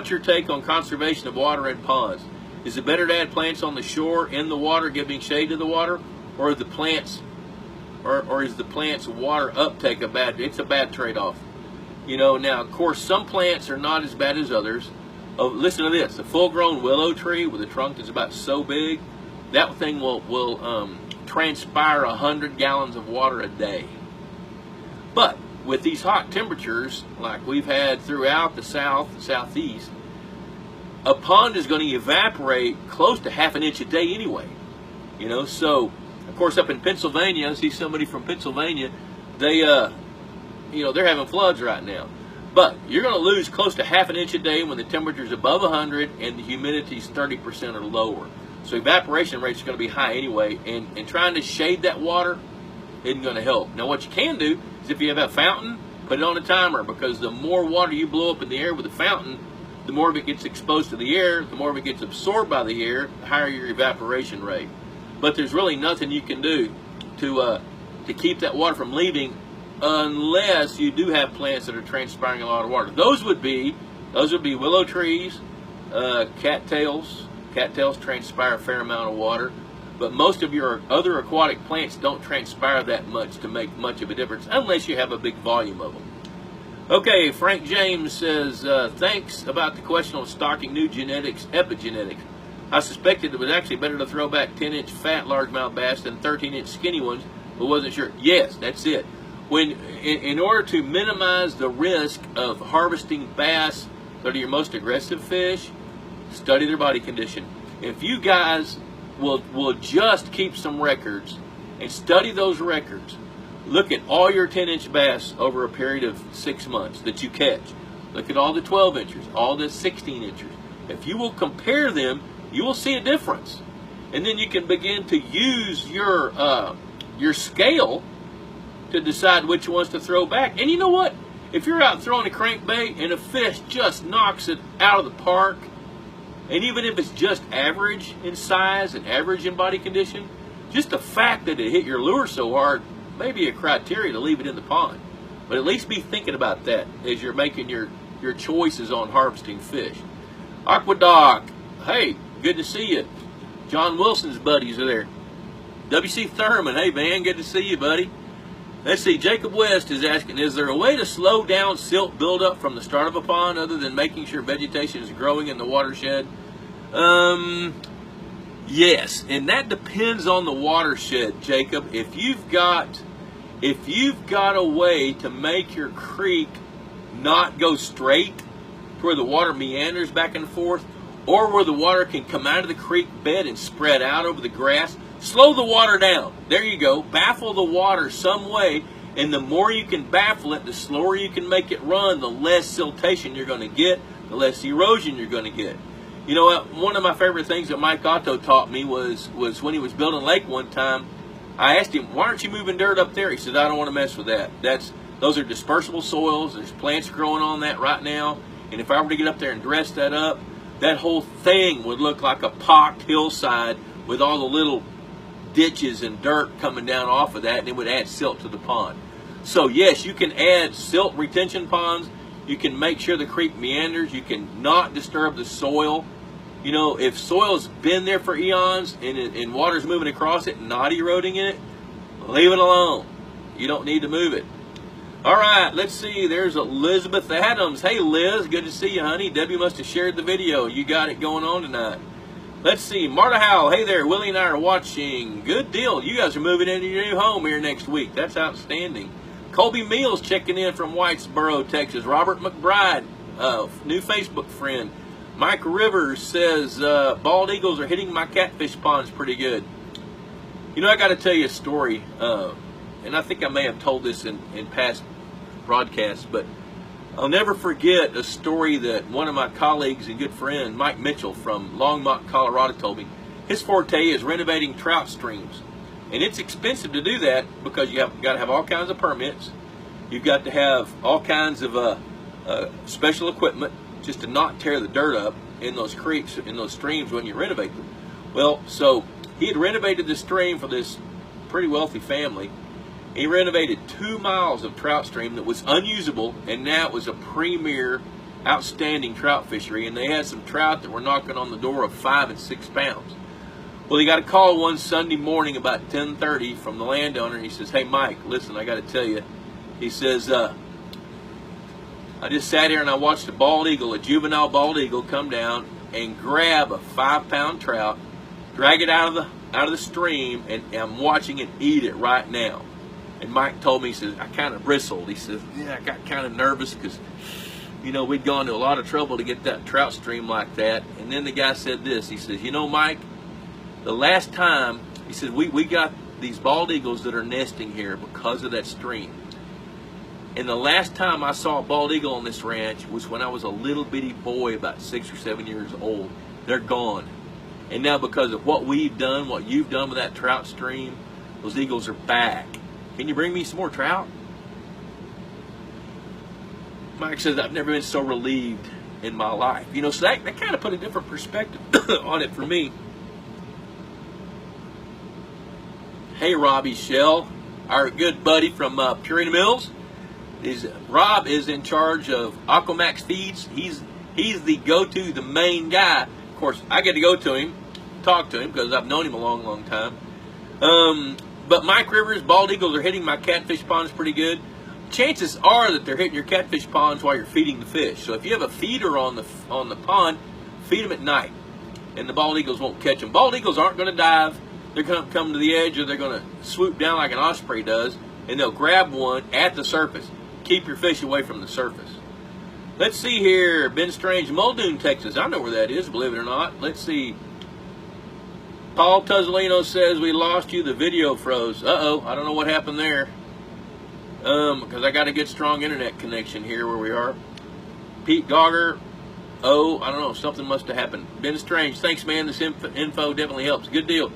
your take on conservation of water and ponds? Is it better to add plants on the shore in the water, giving shade to the water, or is the plants water uptake a bad trade-off? Now of course some plants are not as bad as others. Oh, listen to this: a full-grown willow tree with a trunk that's about so big, that thing will transpire 100 gallons of water a day. But with these hot temperatures like we've had throughout the southeast, a pond is going to evaporate close to half an inch a day anyway. So of course up in Pennsylvania, I see somebody from Pennsylvania, they're having floods right now. But you're going to lose close to half an inch a day when the temperature is above 100 and the humidity is 30% or lower. So evaporation rate is going to be high anyway, and trying to shade that water isn't going to help. Now what you can do is if you have a fountain, put it on a timer, because the more water you blow up in the air with a fountain, the more of it gets exposed to the air, the more of it gets absorbed by the air, the higher your evaporation rate. But there's really nothing you can do to keep that water from leaving unless you do have plants that are transpiring a lot of water. Those would be willow trees, cattails. Cattails transpire a fair amount of water, but most of your other aquatic plants don't transpire that much to make much of a difference unless you have a big volume of them. Okay, Frank James says, thanks about the question on stocking new genetics, epigenetics. I suspected it was actually better to throw back 10-inch fat largemouth bass than 13-inch skinny ones, but wasn't sure. Yes, that's it. In order to minimize the risk of harvesting bass that are your most aggressive fish, study their body condition. If you guys will just keep some records and study those records, look at all your 10-inch bass over a period of 6 months that you catch. Look at all the 12 inchers, all the 16 inchers. If you will compare them, you will see a difference. And then you can begin to use your scale to decide which ones to throw back. And you know what? If you're out throwing a crankbait and a fish just knocks it out of the park, and even if it's just average in size and average in body condition, just the fact that it hit your lure so hard may be a criteria to leave it in the pond. But at least be thinking about that as you're making your choices on harvesting fish. Aquadoc, hey, good to see you. John Wilson's buddies are there. W.C. Thurman, hey man, good to see you, buddy. Let's see, Jacob West is asking, is there a way to slow down silt buildup from the start of a pond other than making sure vegetation is growing in the watershed? Yes, and that depends on the watershed, Jacob. If you've got a way to make your creek not go straight to where the water meanders back and forth, or where the water can come out of the creek bed and spread out over the grass, slow the water down. There you go. Baffle the water some way, and the more you can baffle it, the slower you can make it run, the less siltation you're going to get, the less erosion you're going to get. You know what? One of my favorite things that Mike Otto taught me was when he was building a lake one time, I asked him, why aren't you moving dirt up there? He said, I don't want to mess with that. Those are dispersible soils. There's plants growing on that right now. And if I were to get up there and dress that up, that whole thing would look like a pocked hillside with all the little ditches and dirt coming down off of that, and it would add silt to the pond. So yes, you can add silt retention ponds. You can make sure the creek meanders. You can not disturb the soil. You know, if soil's been there for eons and water's moving across it and not eroding in it, leave it alone. You don't need to move it. All right, let's see. There's Elizabeth Adams. Hey, Liz, good to see you, honey. Debbie must have shared the video. You got it going on tonight. Let's see. Marta Howell. Hey there. Willie and I are watching. Good deal. You guys are moving into your new home here next week. That's outstanding. Colby Meals checking in from Whitesboro, Texas. Robert McBride, new Facebook friend. Mike Rivers says, bald eagles are hitting my catfish ponds pretty good. You know, I got to tell you a story, and I think I may have told this in past broadcasts, but I'll never forget a story that one of my colleagues and good friend, Mike Mitchell from Longmont, Colorado, told me. His forte is renovating trout streams. And it's expensive to do that because you've got to have all kinds of permits. You've got to have all kinds of special equipment just to not tear the dirt up in those creeks, in those streams when you renovate them. Well, so he had renovated the stream for this pretty wealthy family. He renovated 2 miles of trout stream that was unusable, and now it was a premier, outstanding trout fishery. And they had some trout that were knocking on the door of 5 and 6 pounds. Well, he got a call one Sunday morning about 10:30 from the landowner. He says, "Hey, Mike, listen, I got to tell you." He says, "I just sat here and I watched a bald eagle, a juvenile bald eagle, come down and grab a 5-pound trout, drag it out of the stream, and I'm watching it eat it right now." And Mike told me, he says, I kind of bristled. He says, "Yeah, I got kind of nervous because, you know, we'd gone to a lot of trouble to get that trout stream like that." And then the guy said this. He says, "You know, Mike, the last time," he said, we got these bald eagles that are nesting here because of that stream. And the last time I saw a bald eagle on this ranch was when I was a little bitty boy, about 6 or 7 years old. They're gone. And now because of what we've done, what you've done with that trout stream, those eagles are back. Can you bring me some more trout?" Mike says, "I've never been so relieved in my life." You know, so that kind of put a different perspective on it for me. Hey, Robbie Shell, our good buddy from Purina Mills. Rob is in charge of Aquamax Feeds. He's the go-to, the main guy. Of course, I get to go to him, talk to him, because I've known him a long, long time. But Mike Rivers, bald eagles are hitting my catfish ponds pretty good. Chances are that they're hitting your catfish ponds while you're feeding the fish. So if you have a feeder on the pond, feed them at night, and the bald eagles won't catch them. Bald eagles aren't going to dive. They're going to come to the edge, or they're going to swoop down like an osprey does, and they'll grab one at the surface. Keep your fish away from the surface. Let's see here. Ben Strange, Muldoon, Texas. I know where that is, believe it or not. Let's see. Paul Tuzzolino says, "We lost you. The video froze." Uh-oh. I don't know what happened there. Because I got a good strong internet connection here where we are. Pete Gogger. Oh, I don't know. Something must have happened. Ben Strange, thanks, man. This info definitely helps. Good deal.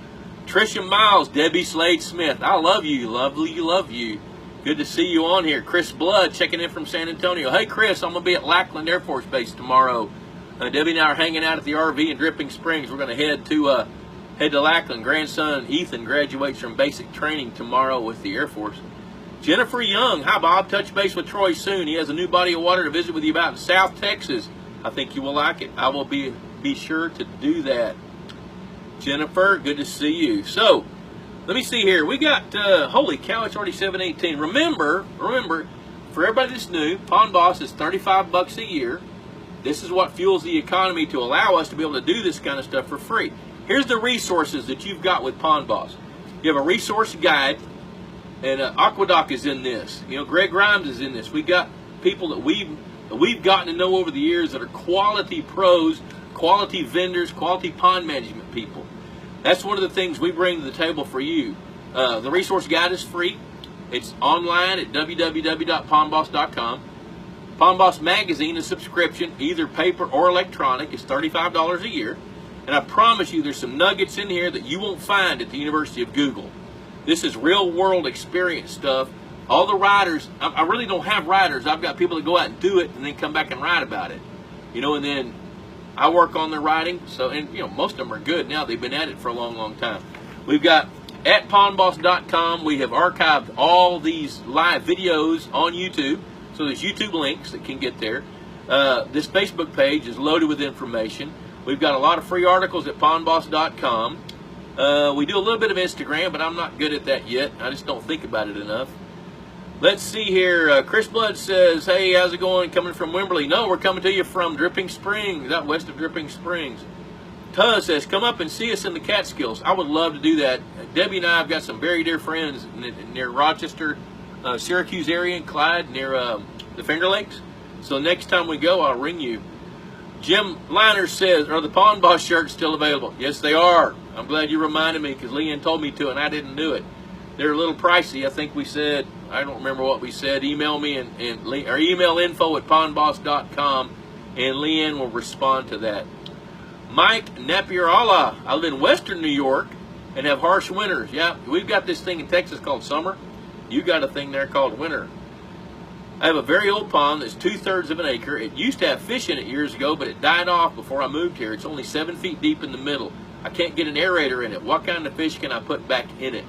Tricia Miles, Debbie Slade Smith. I love you. Lovely, love you. Good to see you on here. Chris Blood checking in from San Antonio. Hey, Chris, I'm going to be at Lackland Air Force Base tomorrow. Debbie and I are hanging out at the RV in Dripping Springs. We're going to head to Lackland. Grandson Ethan graduates from basic training tomorrow with the Air Force. Jennifer Young. Hi, Bob. Touch base with Troy soon. He has a new body of water to visit with you about in South Texas. I think you will like it. I will be sure to do that. Jennifer, good to see you. So, let me see here. We got, holy cow, it's already 7:18. Remember, for everybody that's new, Pond Boss is $35 a year. This is what fuels the economy to allow us to be able to do this kind of stuff for free. Here's the resources that you've got with Pond Boss. You have a resource guide, and Aquadoc is in this. You know, Greg Grimes is in this. We got people that we've gotten to know over the years that are quality pros, quality vendors, quality pond management people. That's one of the things we bring to the table for you. The resource guide is free. It's online at www.pondboss.com. Pond Boss Magazine is subscription, either paper or electronic. It's $35 a year. And I promise you there's some nuggets in here that you won't find at the University of Google. This is real world experience stuff. All the writers, I really don't have writers. I've got people that go out and do it and then come back and write about it. You know, and then I work on their writing, so, and you know, most of them are good now. They've been at it for a long, long time. We've got at pondboss.com, we have archived all these live videos on YouTube, so there's YouTube links that can get there. This Facebook page is loaded with information. We've got a lot of free articles at pondboss.com. We do a little bit of Instagram, but I'm not good at that yet. I just don't think about it enough. Let's see here. Chris Blood says, hey, how's it going? Coming from Wimberley. No, we're coming to you from Dripping Springs, out west of Dripping Springs. Tuz says, come up and see us in the Catskills. I would love to do that. Debbie and I have got some very dear friends near Rochester, Syracuse area, and Clyde, near the Finger Lakes. So next time we go, I'll ring you. Jim Liner says, are the Pond Boss shirts still available? Yes, they are. I'm glad you reminded me because Leanne told me to and I didn't do it. They're a little pricey. I think we said, I don't remember what we said. Email me or email info@pondboss.com and Leanne will respond to that. Mike Napier-Allah, I live in western New York and have harsh winters. Yeah, we've got this thing in Texas called summer. You got a thing there called winter. I have a very old pond that's 2/3 of an acre. It used to have fish in it years ago, but it died off before I moved here. It's only 7 feet deep in the middle. I can't get an aerator in it. What kind of fish can I put back in it?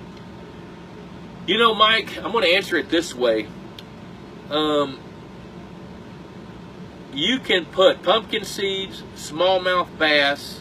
You know, Mike, I'm going to answer it this way. You can put pumpkin seeds, smallmouth bass,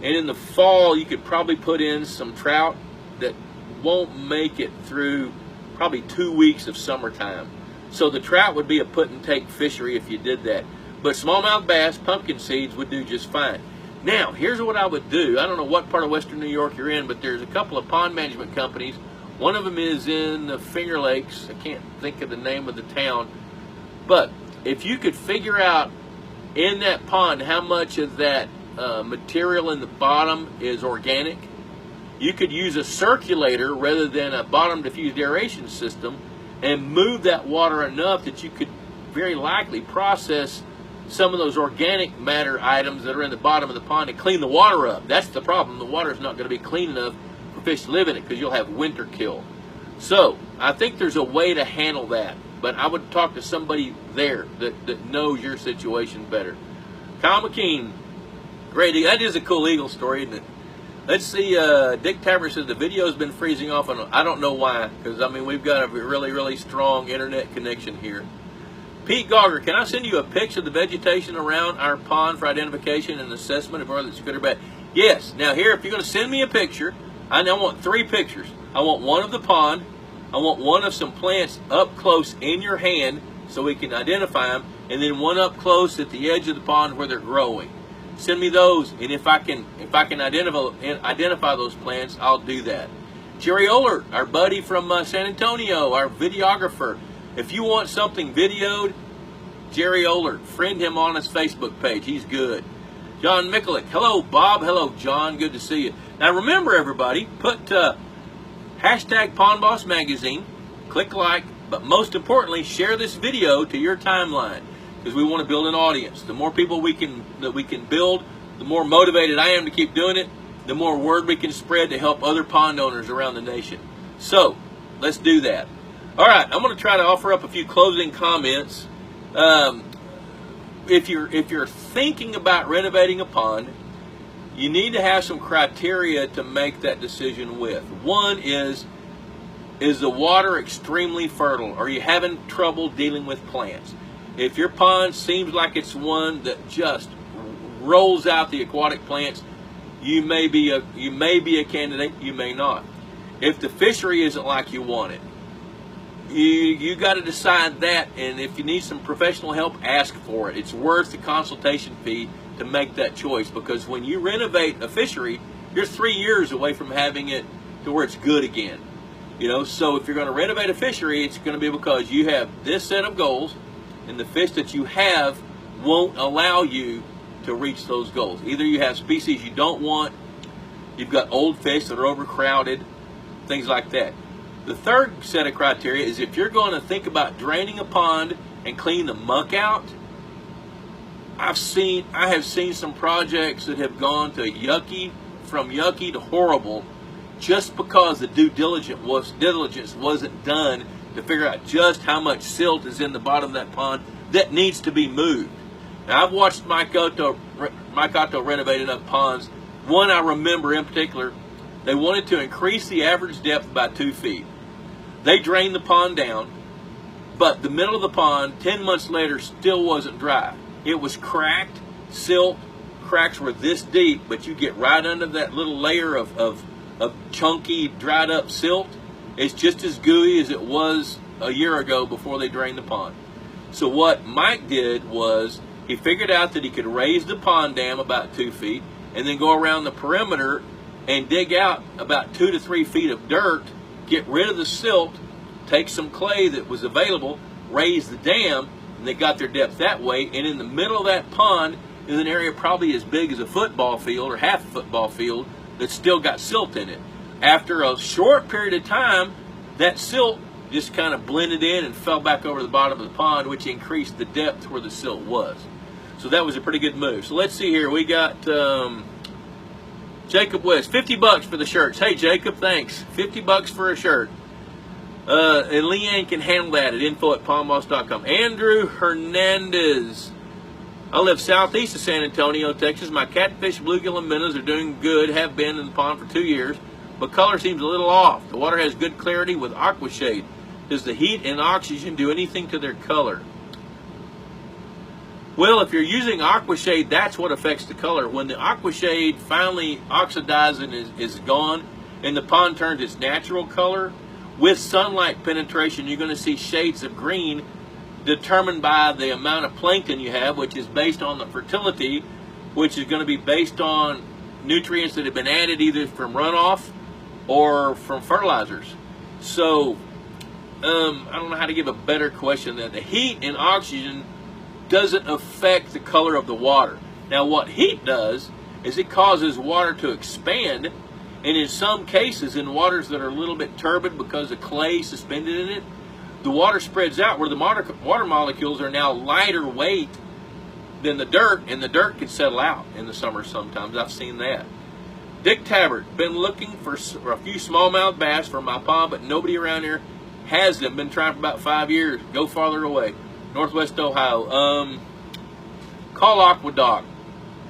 and in the fall you could probably put in some trout that won't make it through probably 2 weeks of summertime. So the trout would be a put and take fishery if you did that. But smallmouth bass, pumpkin seeds would do just fine. Now, here's what I would do. I don't know what part of western New York you're in, but there's a couple of pond management companies. One of them is in the Finger Lakes. I can't think of the name of the town. But if you could figure out in that pond how much of that material in the bottom is organic, you could use a circulator rather than a bottom diffused aeration system and move that water enough that you could very likely process some of those organic matter items that are in the bottom of the pond and clean the water up. That's the problem. The water is not going to be clean enough for fish to live in it because you'll have winter kill. So I think there's a way to handle that, but I would talk to somebody there that knows your situation better. Kyle McKean, great. That is a cool eagle story, isn't it? Let's see, Dick Tabber says the video's been freezing off, and I don't know why, because, I mean, we've got a really, really strong internet connection here. Pete Gogger, can I send you a picture of the vegetation around our pond for identification and assessment of whether it's good or bad? Yes. Now, here, if you're going to send me a picture, I want 3 pictures. I want one of the pond, I want one of some plants up close in your hand so we can identify them, and then one up close at the edge of the pond where they're growing. Send me those, and if I can identify those plants, I'll do that. Jerry Oler, our buddy from San Antonio, our videographer. If you want something videoed, Jerry Oler, friend him on his Facebook page. He's good. John Mikulik, hello Bob, hello John, good to see you. Now remember everybody, put hashtag PondBoss Magazine, click like, but most importantly, share this video to your timeline. Because we want to build an audience. The more people that we can build, the more motivated I am to keep doing it, the more word we can spread to help other pond owners around the nation. So, let's do that. All right, I'm going to try to offer up a few closing comments. If you're thinking about renovating a pond, you need to have some criteria to make that decision with. One is the water extremely fertile? Are you having trouble dealing with plants? If your pond seems like it's one that just rolls out the aquatic plants, you may be a candidate, you may not. If the fishery isn't like you want it, you got to decide that, and if you need some professional help, ask for it. It's worth the consultation fee to make that choice, because when you renovate a fishery, you're 3 years away from having it to where it's good again. You know, so if you're going to renovate a fishery, it's going to be because you have this set of goals, and the fish that you have won't allow you to reach those goals. Either you have species you don't want, you've got old fish that are overcrowded, things like that. The third set of criteria is if you're going to think about draining a pond and clean the muck out. I have seen some projects that have gone to from yucky to horrible, just because the due diligence wasn't done to figure out just how much silt is in the bottom of that pond that needs to be moved. Now, I've watched Mike Otto renovate enough ponds. One I remember in particular, they wanted to increase the average depth by 2 feet. They drained the pond down, but the middle of the pond, 10 months later, still wasn't dry. It was cracked, silt, cracks were this deep, but you get right under that little layer of chunky, dried up silt. It's just as gooey as it was a year ago before they drained the pond. So what Mike did was he figured out that he could raise the pond dam about 2 feet and then go around the perimeter and dig out about 2 to 3 feet of dirt, get rid of the silt, take some clay that was available, raise the dam, and they got their depth that way. And in the middle of that pond is an area probably as big as a football field or half a football field that's still got silt in it. After a short period of time, that silt just kind of blended in and fell back over the bottom of the pond, which increased the depth where the silt was. So that was a pretty good move. So let's see here. We got Jacob West, $50 for the shirts. Hey Jacob, thanks. $50 for a shirt. And Leanne can handle that at info@pondboss.com. Andrew Hernandez. I live southeast of San Antonio, Texas. My catfish, bluegill, and minnows are doing good, have been in the pond for 2 years, but color seems a little off. The water has good clarity with Aqua Shade. Does the heat and oxygen do anything to their color? Well, if you're using Aqua Shade, that's what affects the color. When the Aqua Shade finally oxidizes and is gone, and the pond turns its natural color, with sunlight penetration, you're going to see shades of green determined by the amount of plankton you have, which is based on the fertility, which is going to be based on nutrients that have been added either from runoff or from fertilizers. So, I don't know how to give a better question than that. The heat and oxygen doesn't affect the color of the water. Now, what heat does is it causes water to expand, and in some cases, in waters that are a little bit turbid because of clay suspended in it, the water spreads out where the water molecules are now lighter weight than the dirt, and the dirt can settle out in the summer sometimes. I've seen that. Dick Tabbert, been looking for a few smallmouth bass for my pond, but nobody around here has them. Been trying for about 5 years. Go farther away. Northwest Ohio. Call Aquadog.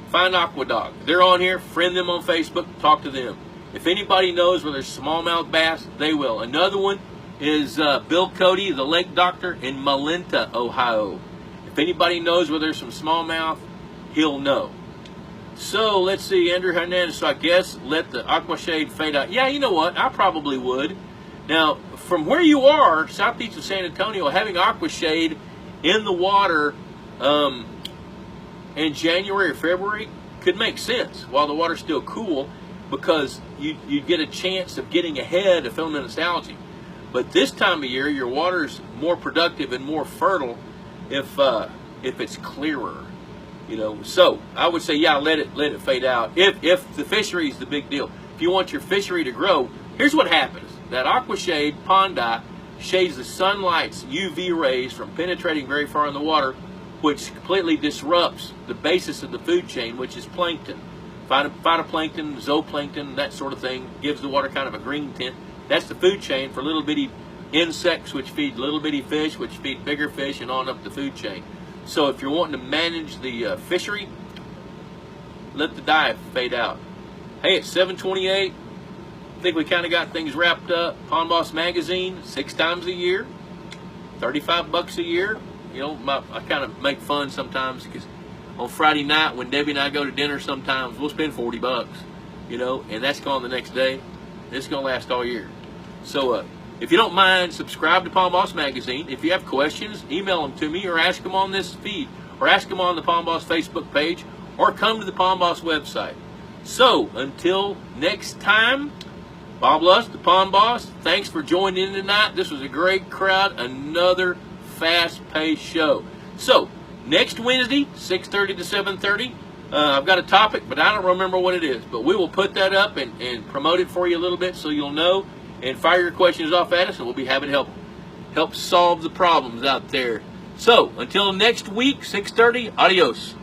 Find Aquadog. They're on here. Friend them on Facebook. Talk to them. If anybody knows where there's smallmouth bass, they will. Another one is Bill Cody, the lake doctor in Malinta, Ohio. If anybody knows where there's some smallmouth, he'll know. So let's see, Andrew Hernandez. So I guess let the Aqua Shade fade out. Yeah, you know what? I probably would. Now, from where you are, southeast of San Antonio, having Aqua Shade in the water in January or February could make sense while the water's still cool, because you get a chance of getting ahead of filamentus algae. But this time of year, your water's more productive and more fertile if it's clearer, you know. So I would say, yeah, let it fade out. If the fishery is the big deal, if you want your fishery to grow, here's what happens: that Aqua Shade pond dye shades the sunlight's UV rays from penetrating very far in the water, which completely disrupts the basis of the food chain, which is plankton, phytoplankton, zooplankton, that sort of thing. Gives the water kind of a green tint. That's the food chain for little bitty insects, which feed little bitty fish, which feed bigger fish, and on up the food chain. So if you're wanting to manage the fishery, let the dye fade out. Hey, it's 7:28. I think we kind of got things wrapped up. Pond Boss Magazine, 6 times a year, $35 a year. You know, I kind of make fun sometimes because on Friday night when Debbie and I go to dinner, sometimes we'll spend $40, you know, and that's gone the next day. It's going to last all year. So if you don't mind, subscribe to Pond Boss Magazine. If you have questions, email them to me or ask them on this feed, or ask them on the Pond Boss Facebook page, or come to the Pond Boss website. So until next time, Bob Lust, the Pond Boss, thanks for joining in tonight. This was a great crowd, another fast-paced show. So next Wednesday, 6:30 to 7:30, I've got a topic, but I don't remember what it is. But we will put that up and promote it for you a little bit so you'll know, and fire your questions off at us, and we'll be happy to help solve the problems out there. So until next week, 6:30, adios.